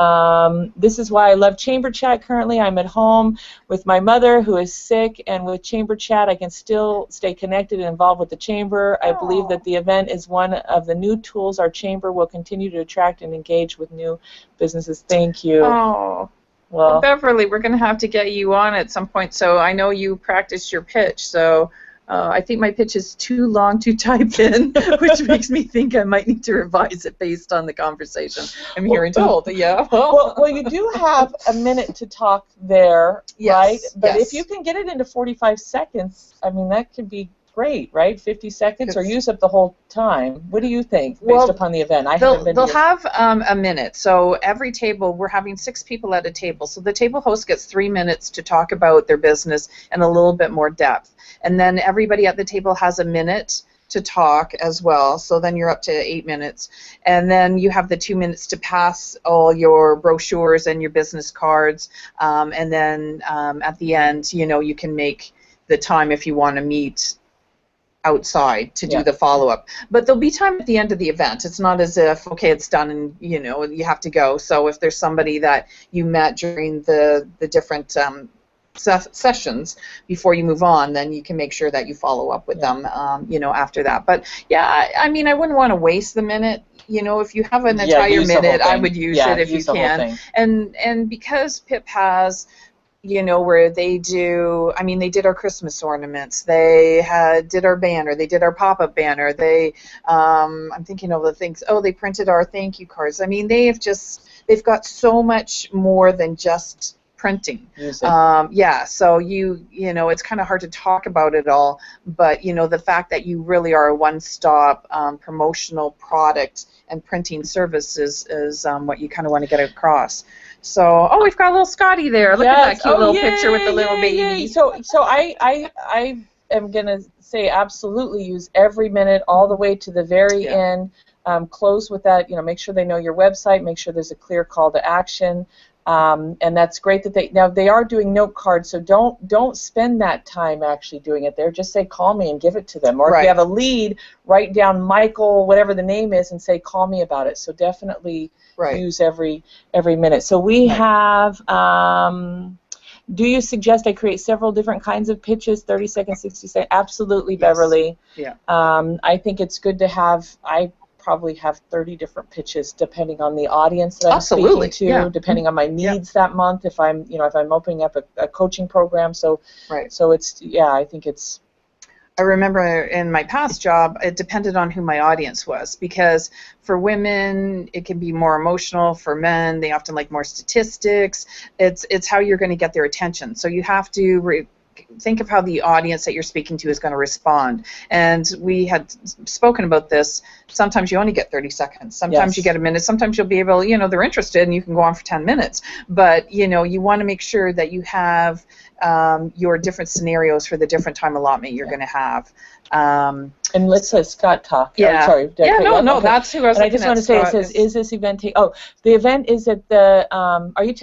we? This is why I love Chamber Chat currently. I'm at home with my mother who is sick, and with Chamber Chat I can still stay connected and involved with the Chamber. I believe that the event is one of the new tools our Chamber will continue to attract and engage with new businesses. Thank you. Oh. Well, Beverly, we're going to have to get you on at some point. So I know you practiced your pitch, so I think my pitch is too long to type in, which makes me think I might need to revise it based on the conversation I'm hearing told. Yeah. Well, you do have a minute to talk there, Yes, right? But yes. if you can get it into 45 seconds, I mean, that could be great, right? 50 seconds, or use up the whole time. What do you think, based upon the event? They'll have a minute. So every table, we're having 6 people at a table. So the table host gets 3 minutes to talk about their business in a little bit more depth. And then everybody at the table has a minute to talk as well. So then you're up to 8 minutes. And then you have the 2 minutes to pass all your brochures and your business cards. And then at the end, you know, you can make the time if you want to meet outside to do the follow-up. But there'll be time at the end of the event. It's not as if, okay, it's done and, you know, you have to go. So if there's somebody that you met during the different sessions before you move on, then you can make sure that you follow up with them, you know, after that. But yeah, I mean, I wouldn't want to waste the minute. You know, if you have an entire minute, I would use it if you can. And because PIP has, you know, where they do, I mean, they did our Christmas ornaments, they did our banner, they did our pop-up banner, they, I'm thinking of the things, they printed our thank you cards. I mean, they've got so much more than just printing. Yeah, so you know, it's kind of hard to talk about it all, but, you know, the fact that you really are a one-stop promotional product and printing services is what you kind of want to get across. So, we've got a little Scotty there. Look at that cute little picture with the little baby. So I am going to say absolutely use every minute all the way to the very end. Close with that, you know, make sure they know your website, make sure there's a clear call to action. And that's great that they are doing note cards, so don't spend that time actually doing it there. Just say, call me, and give it to them. Or if you have a lead, write down Michael, whatever the name is, and say, call me about it. So definitely use every minute. So we have, do you suggest I create several different kinds of pitches, 30 seconds, 60 seconds? Absolutely, Beverly. Yeah. I think it's good to have, I probably have 30 different pitches depending on the audience that I'm speaking to, depending on my needs that month, if I'm opening up a coaching program. So so it's, I think it's, I remember in my past job, it depended on who my audience was, because for women, it can be more emotional. For men, they often like more statistics. It's how you're going to get their attention. So you have to think of how the audience that you're speaking to is going to respond. And we had spoken about this. Sometimes you only get 30 seconds. Sometimes you get a minute. Sometimes you'll be able, they're interested and you can go on for 10 minutes. But, you want to make sure that you have your different scenarios for the different time allotment you're going to have. And let's let Scott talk. Yeah. Oh, sorry. No, that's who I was and I looking just at, want to say, Scott. it says, is this event the event is at the, are you,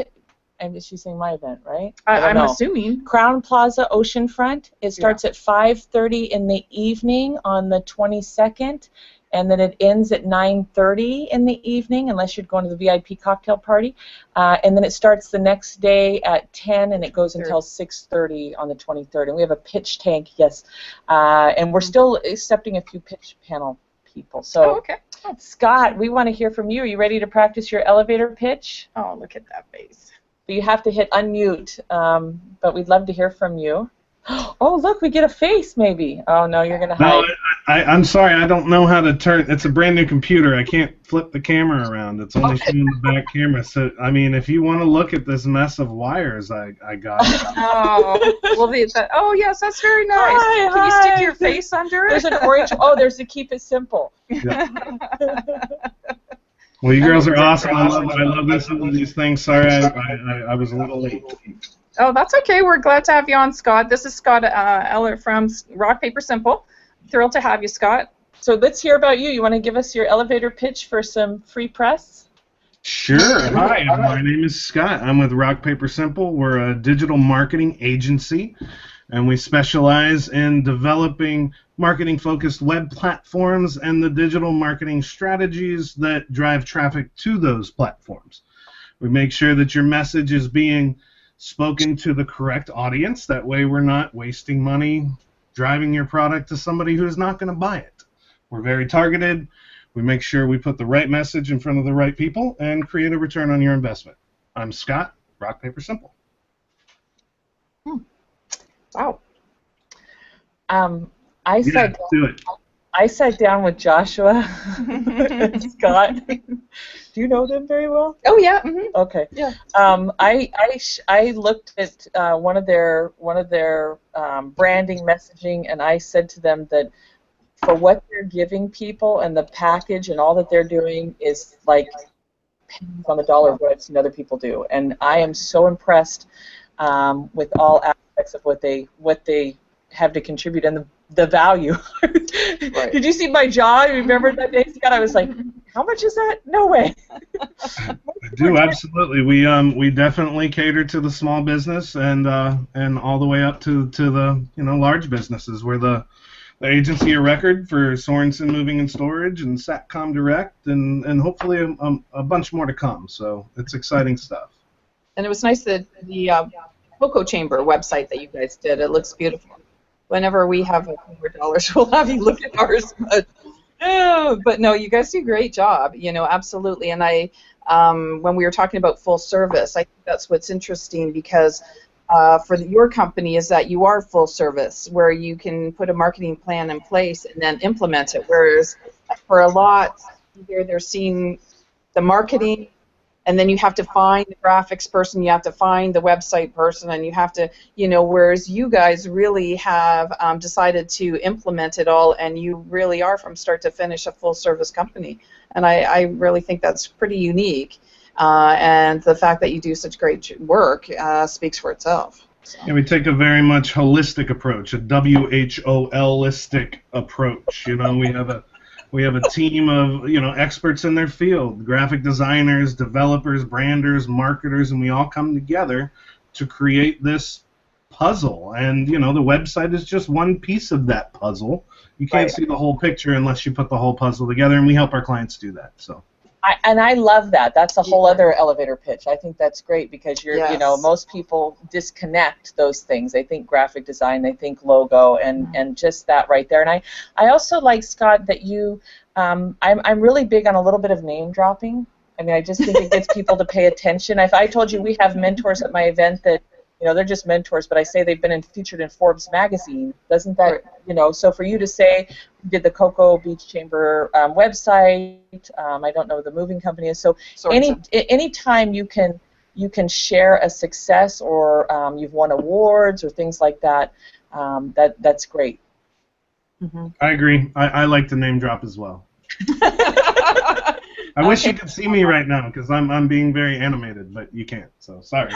she's saying my event, right? I'm assuming. Crown Plaza Oceanfront. It starts at 5:30 in the evening on the 22nd, and then it ends at 9:30 in the evening, unless you're going to the VIP cocktail party. And then it starts the next day at 10, and it goes until 6:30 on the 23rd. And we have a pitch tank, yes. And we're still accepting a few pitch panel people. So, Scott, we want to hear from you. Are you ready to practice your elevator pitch? Oh, look at that face. You have to hit unmute, but we'd love to hear from you. Oh, look, we get a face, maybe. Oh, no, you're going to hide. No, I'm sorry, I don't know how to turn. It's a brand new computer. I can't flip the camera around. It's only showing the back camera. So, I mean, if you want to look at this mess of wires, I got it. Oh, well, yes, that's very nice. Hi, Can you stick your face under it? There's an orange. Oh, there's a keep it simple. Yeah. Well, you girls are awesome. I love this and these things. Sorry, I was a little late. Oh, that's okay. We're glad to have you on, Scott. This is Scott Eller from Rock, Paper, Simple. Thrilled to have you, Scott. So let's hear about you. You want to give us your elevator pitch for some free press? Sure. Hi, my name is Scott. I'm with Rock, Paper, Simple. We're a digital marketing agency, and we specialize in developing marketing-focused web platforms and the digital marketing strategies that drive traffic to those platforms. We make sure that your message is being spoken to the correct audience. That way we're not wasting money driving your product to somebody who's not going to buy it. We're very targeted. We make sure we put the right message in front of the right people and create a return on your investment. I'm Scott, Rock, Paper, Simple. Wow. I sat down with Joshua and Scott. Do you know them very well? Oh yeah. Mm-hmm. Okay. Yeah. I looked at one of their branding messaging, and I said to them that for what they're giving people and the package and all that they're doing is like pennies on the dollar of what I've seen other people do, and I am so impressed with all aspects of what they have to contribute and the value. Right. Did you see my jaw? You remember that day, Scott? I was like, how much is that? No way. I do, absolutely. We definitely cater to the small business and all the way up to the large businesses. We're the agency of record for Sorensen Moving and Storage and Satcom Direct and hopefully a bunch more to come. So it's exciting stuff. And it was nice that the Cocoa Chamber website that you guys did. It looks beautiful. Whenever we have $100, we'll have you look at ours. But no, you guys do a great job. Absolutely. And when we were talking about full service, I think that's what's interesting because for your company is that you are full service, where you can put a marketing plan in place and then implement it. Whereas for a lot, they're seeing the marketing, and then you have to find the graphics person, you have to find the website person, and you have to, whereas you guys really have decided to implement it all, and you really are from start to finish a full service company. And I really think that's pretty unique. And the fact that you do such great work speaks for itself. So. Yeah, we take a very much holistic approach, a WHOL-istic approach. We have a team of experts in their field, graphic designers, developers, branders, marketers, and we all come together to create this puzzle. And the website is just one piece of that puzzle. You can't see the whole picture unless you put the whole puzzle together, and we help our clients do that. So. I love that. That's a whole other elevator pitch. I think that's great because most people disconnect those things. They think graphic design, they think logo, and just that right there. And I also like, Scott, that you. I'm really big on a little bit of name dropping. I mean, I just think it gets people to pay attention. If I told you we have mentors at my event that they're just mentors, but I say they've been featured in Forbes magazine, doesn't that so for you to say we did the Cocoa Beach Chamber website, I don't know what the moving company is, so any time you can you can share a success, or you've won awards or things like that, that's great. Mm-hmm. I agree. I like to name drop as well. I wish you could see me right now because I'm being very animated, but you can't. So sorry.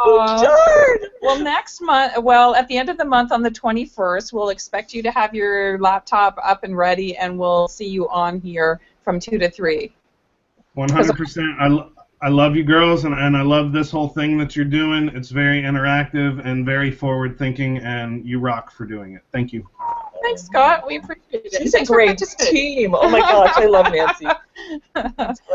Well, next month, well, at the end of the month on the 21st, we'll expect you to have your laptop up and ready, and we'll see you on here from 2 to 3. 100%. I love you girls, and I love this whole thing that you're doing. It's very interactive and very forward-thinking, and you rock for doing it. Thank you. Thanks, Scott. We appreciate it. She's a great team. Oh my gosh, I love Nancy.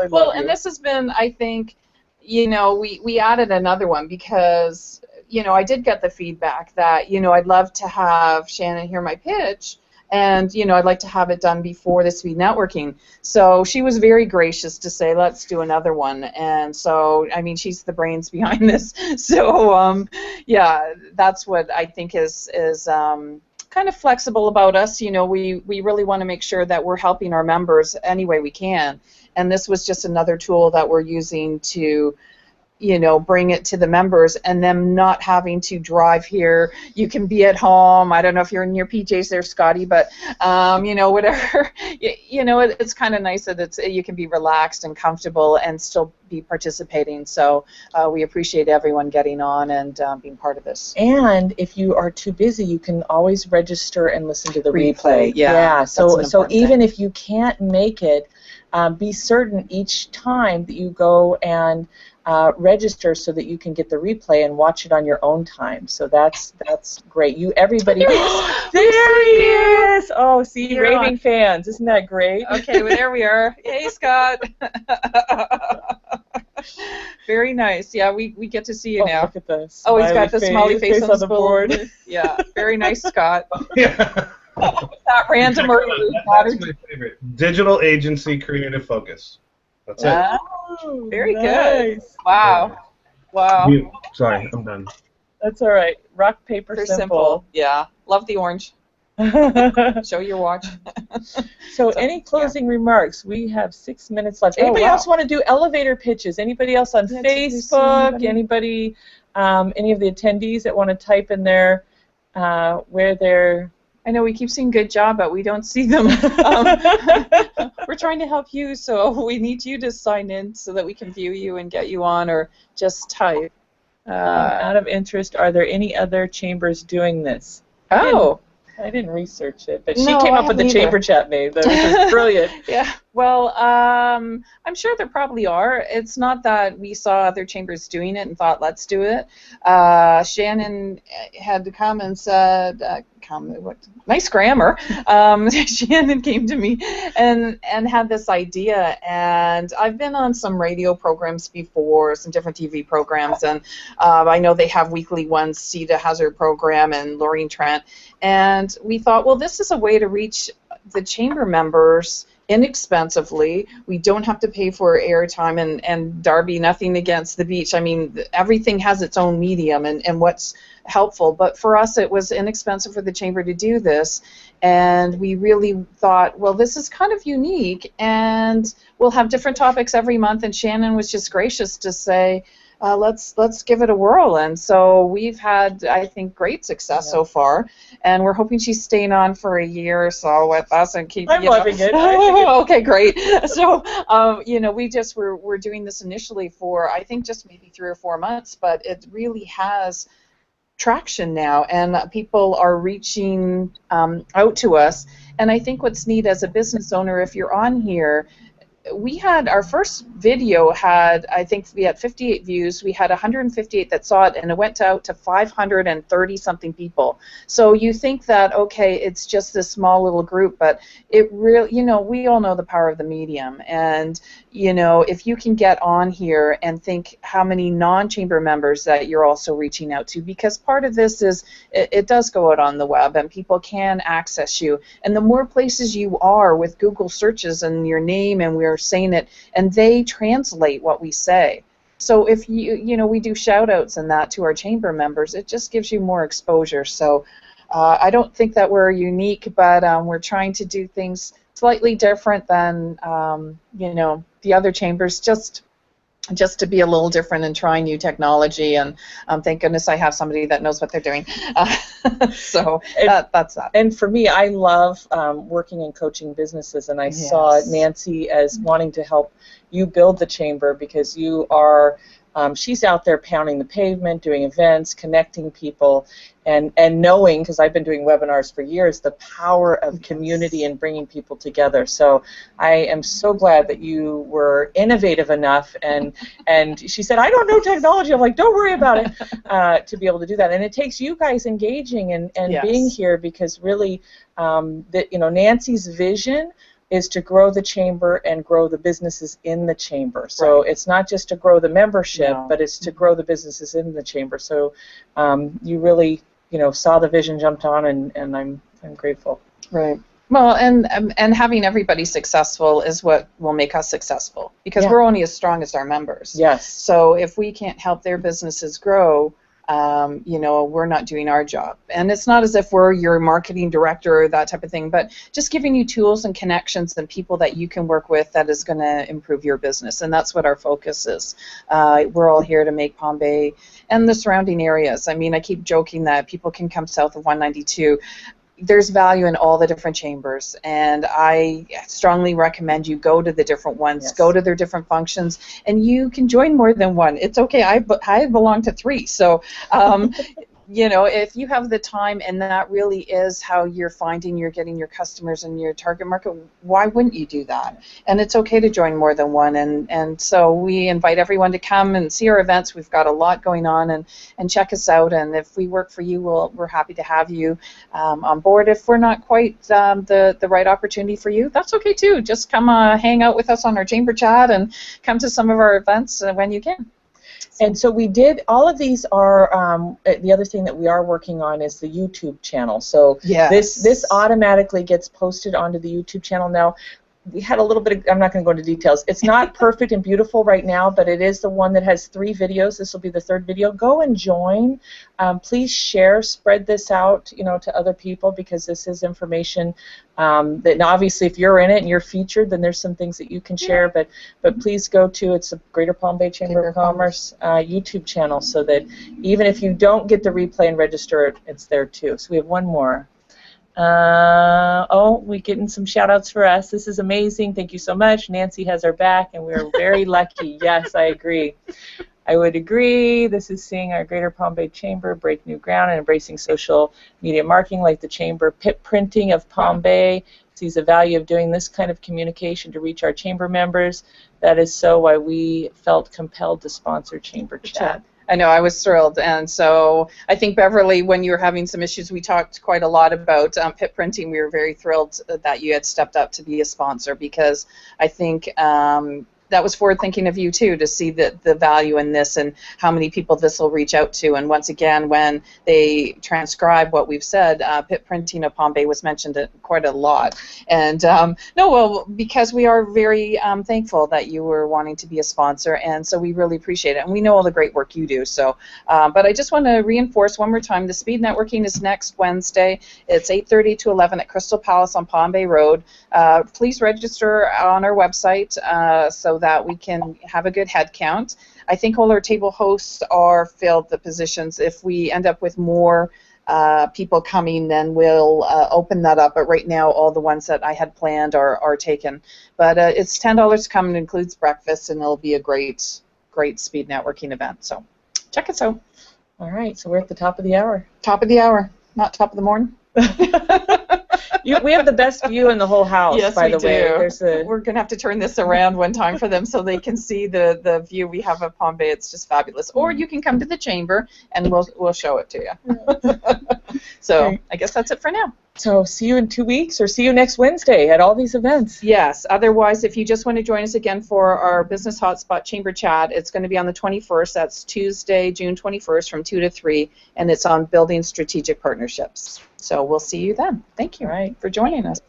Well, and this has been, I think, you know, we added another one because, you know, I did get the feedback that, you know, I'd love to have Shannon hear my pitch, and, you know, I'd like to have it done before the speed networking. So she was very gracious to say, let's do another one. And so, I mean, she's the brains behind this. So, yeah, that's what I think is kind of flexible about us. You know, we really want to make sure that we're helping our members any way we can. And this was just another tool that we're using to, you know, bring it to the members, and them not having to drive here. You can be at home. I don't know if you're in your PJs there, Scotty, but you know, whatever. You know, it's kind of nice that you can be relaxed and comfortable and still be participating. So we appreciate everyone getting on and being part of this. And if you are too busy, you can always register and listen to the replay. Yeah. So even if you can't make it, be certain each time that you go and register so that you can get the replay and watch it on your own time. So that's great. Everybody. There he is. Oh, see, You're raving on. fans. Isn't that great? Okay, well, there we are. Hey, Scott. Very nice. Yeah, we get to see you now. Look at this. Oh, he's got the smiley face on the board. Yeah, very nice, Scott. Yeah. Not random or That's my favorite. Digital agency, creative focus. That's it. Oh, very nice. good. Wow. Wow. Sorry, I'm done. That's all right. Rock, paper, They're simple. Yeah. Love the orange. Show your watch. So any closing remarks? We have 6 minutes left. Oh, Anybody wow. else want to do elevator pitches? Anybody else on Facebook? Anybody, any of the attendees that want to type in there where they're... I know we keep saying good job, but we don't see them. We're trying to help you, so we need you to sign in so that we can view you and get you on, or just type. out of interest, are there any other chambers doing this? Oh. I didn't research it, but she No, came I up with the haven't either. chamber chat name. That was just brilliant. Yeah, well, I'm sure there probably are. It's not that we saw other chambers doing it and thought, let's do it. Shannon had to come and said, nice grammar. Shannon came to me and had this idea, and I've been on some radio programs before, some different TV programs, and I know they have weekly ones, Sita has her program, and Laureen Trent, and we thought, well, this is a way to reach the chamber members inexpensively. We don't have to pay for airtime, and Darby, nothing against the beach. I mean, everything has its own medium and what's helpful, but for us it was inexpensive for the chamber to do this, and we really thought, well, this is kind of unique, and we'll have different topics every month, and Shannon was just gracious to say, let's give it a whirl. And so we've had, I think, great success so far, and we're hoping she's staying on for a year or so with us and keep. I'm loving it. Okay, great. So you know, we're doing this initially for, I think, just maybe 3 or 4 months, but it really has traction now, and people are reaching out to us. And I think what's neat as a business owner, if you're on here, we had our first video had, I think we had 58 views. We had 158 that saw it, and it went out to 530 something people. So you think that, okay, it's just this small little group, but it really, you know, we all know the power of the medium, and you know, if you can get on here and think how many non-chamber members that you're also reaching out to, because part of this is it does go out on the web and people can access you, and the more places you are with Google searches and your name, and we're saying it, and they translate what we say. So if you know, we do shout outs and that to our chamber members, it just gives you more exposure. So I don't think that we're unique, but we're trying to do things slightly different than you know, the other chambers, just just to be a little different and try new technology. And thank goodness I have somebody that knows what they're doing. So that's that. And for me, I love working and coaching businesses, and I saw Nancy as wanting to help you build the chamber, because you are, she's out there pounding the pavement, doing events, connecting people, and knowing, because I've been doing webinars for years, the power of community and bringing people together. So I am so glad that you were innovative enough, and she said, I don't know technology. I'm like, don't worry about it, to be able to do that. And it takes you guys engaging and being here, because really, Nancy's vision is to grow the chamber and grow the businesses in the chamber. So it's not just to grow the membership, but it's to grow the businesses in the chamber. So you really, saw the vision, jumped on, and I'm grateful. Right. Well, and having everybody successful is what will make us successful, because we're only as strong as our members. Yes. So if we can't help their businesses grow, we're not doing our job. And it's not as if we're your marketing director or that type of thing, but just giving you tools and connections and people that you can work with that is going to improve your business. And that's what our focus is. We're all here to make Palm Bay and the surrounding areas. I mean, I keep joking that people can come south of 192. There's value in all the different chambers, and I strongly recommend you go to the different ones, go to their different functions, and you can join more than one. It's okay. I belong to 3, so if you have the time and that really is how you're getting your customers and your target market, why wouldn't you do that? And it's okay to join more than one, and so we invite everyone to come and see our events. We've got a lot going on, and check us out, and if we work for you, we're happy to have you on board. If we're not quite the right opportunity for you, that's okay too. Just come hang out with us on our chamber chat and come to some of our events when you can. And so we did, all of these are, the other thing that we are working on is the YouTube channel. So this automatically gets posted onto the YouTube channel now. We had a little bit of, I'm not going to go into details. It's not perfect and beautiful right now, but it is the one that has 3 videos. This will be the 3rd video. Go and join. Please share, spread this out, to other people, because this is information that obviously if you're in it and you're featured, then there's some things that you can share. But please go to, it's the Greater Palm Bay Chamber of Commerce YouTube channel, so that even if you don't get the replay and register it, it's there too. So we have one more. We're getting some shout outs for us. This is amazing. Thank you so much. Nancy has our back, and we're very lucky. Yes, I agree. I would agree. This is seeing our Greater Palm Bay Chamber break new ground and embracing social media marketing like the Chamber Pip Printing of Palm Bay. Sees the value of doing this kind of communication to reach our chamber members. That is so why we felt compelled to sponsor Chamber Chat. I know, I was thrilled, and so I think, Beverly, when you were having some issues, we talked quite a lot about Pip Printing. We were very thrilled that you had stepped up to be a sponsor, because I think that was forward thinking of you too, to see the value in this and how many people this will reach out to. And once again, when they transcribe what we've said, Pip Printing of Palm Bay was mentioned quite a lot. And because we are very thankful that you were wanting to be a sponsor, and so we really appreciate it. And we know all the great work you do. So, but I just want to reinforce one more time, the speed networking is next Wednesday. It's 8:30 to 11 at Crystal Palace on Palm Bay Road. Please register on our website so that we can have a good head count. I think all our table hosts are filled, the positions. If we end up with more people coming, then we'll open that up. But right now, all the ones that I had planned are taken. But it's $10 to come, and includes breakfast, and it'll be a great speed networking event. So check us out. All right, so we're at the top of the hour. Top of the hour, not top of the morning. We have the best view in the whole house, yes, by the way. We're going to have to turn this around one time for them so they can see the view we have of Palm Bay. It's just fabulous. Or you can come to the chamber, and we'll show it to you. So okay. I guess that's it for now. So see you in 2 weeks, or see you next Wednesday at all these events. Yes. Otherwise, if you just want to join us again for our Business Hotspot Chamber Chat, it's going to be on the 21st. That's Tuesday, June 21st from 2 to 3, and it's on building strategic partnerships. So we'll see you then. Thank you for joining us.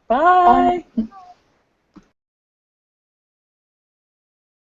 Bye. Bye.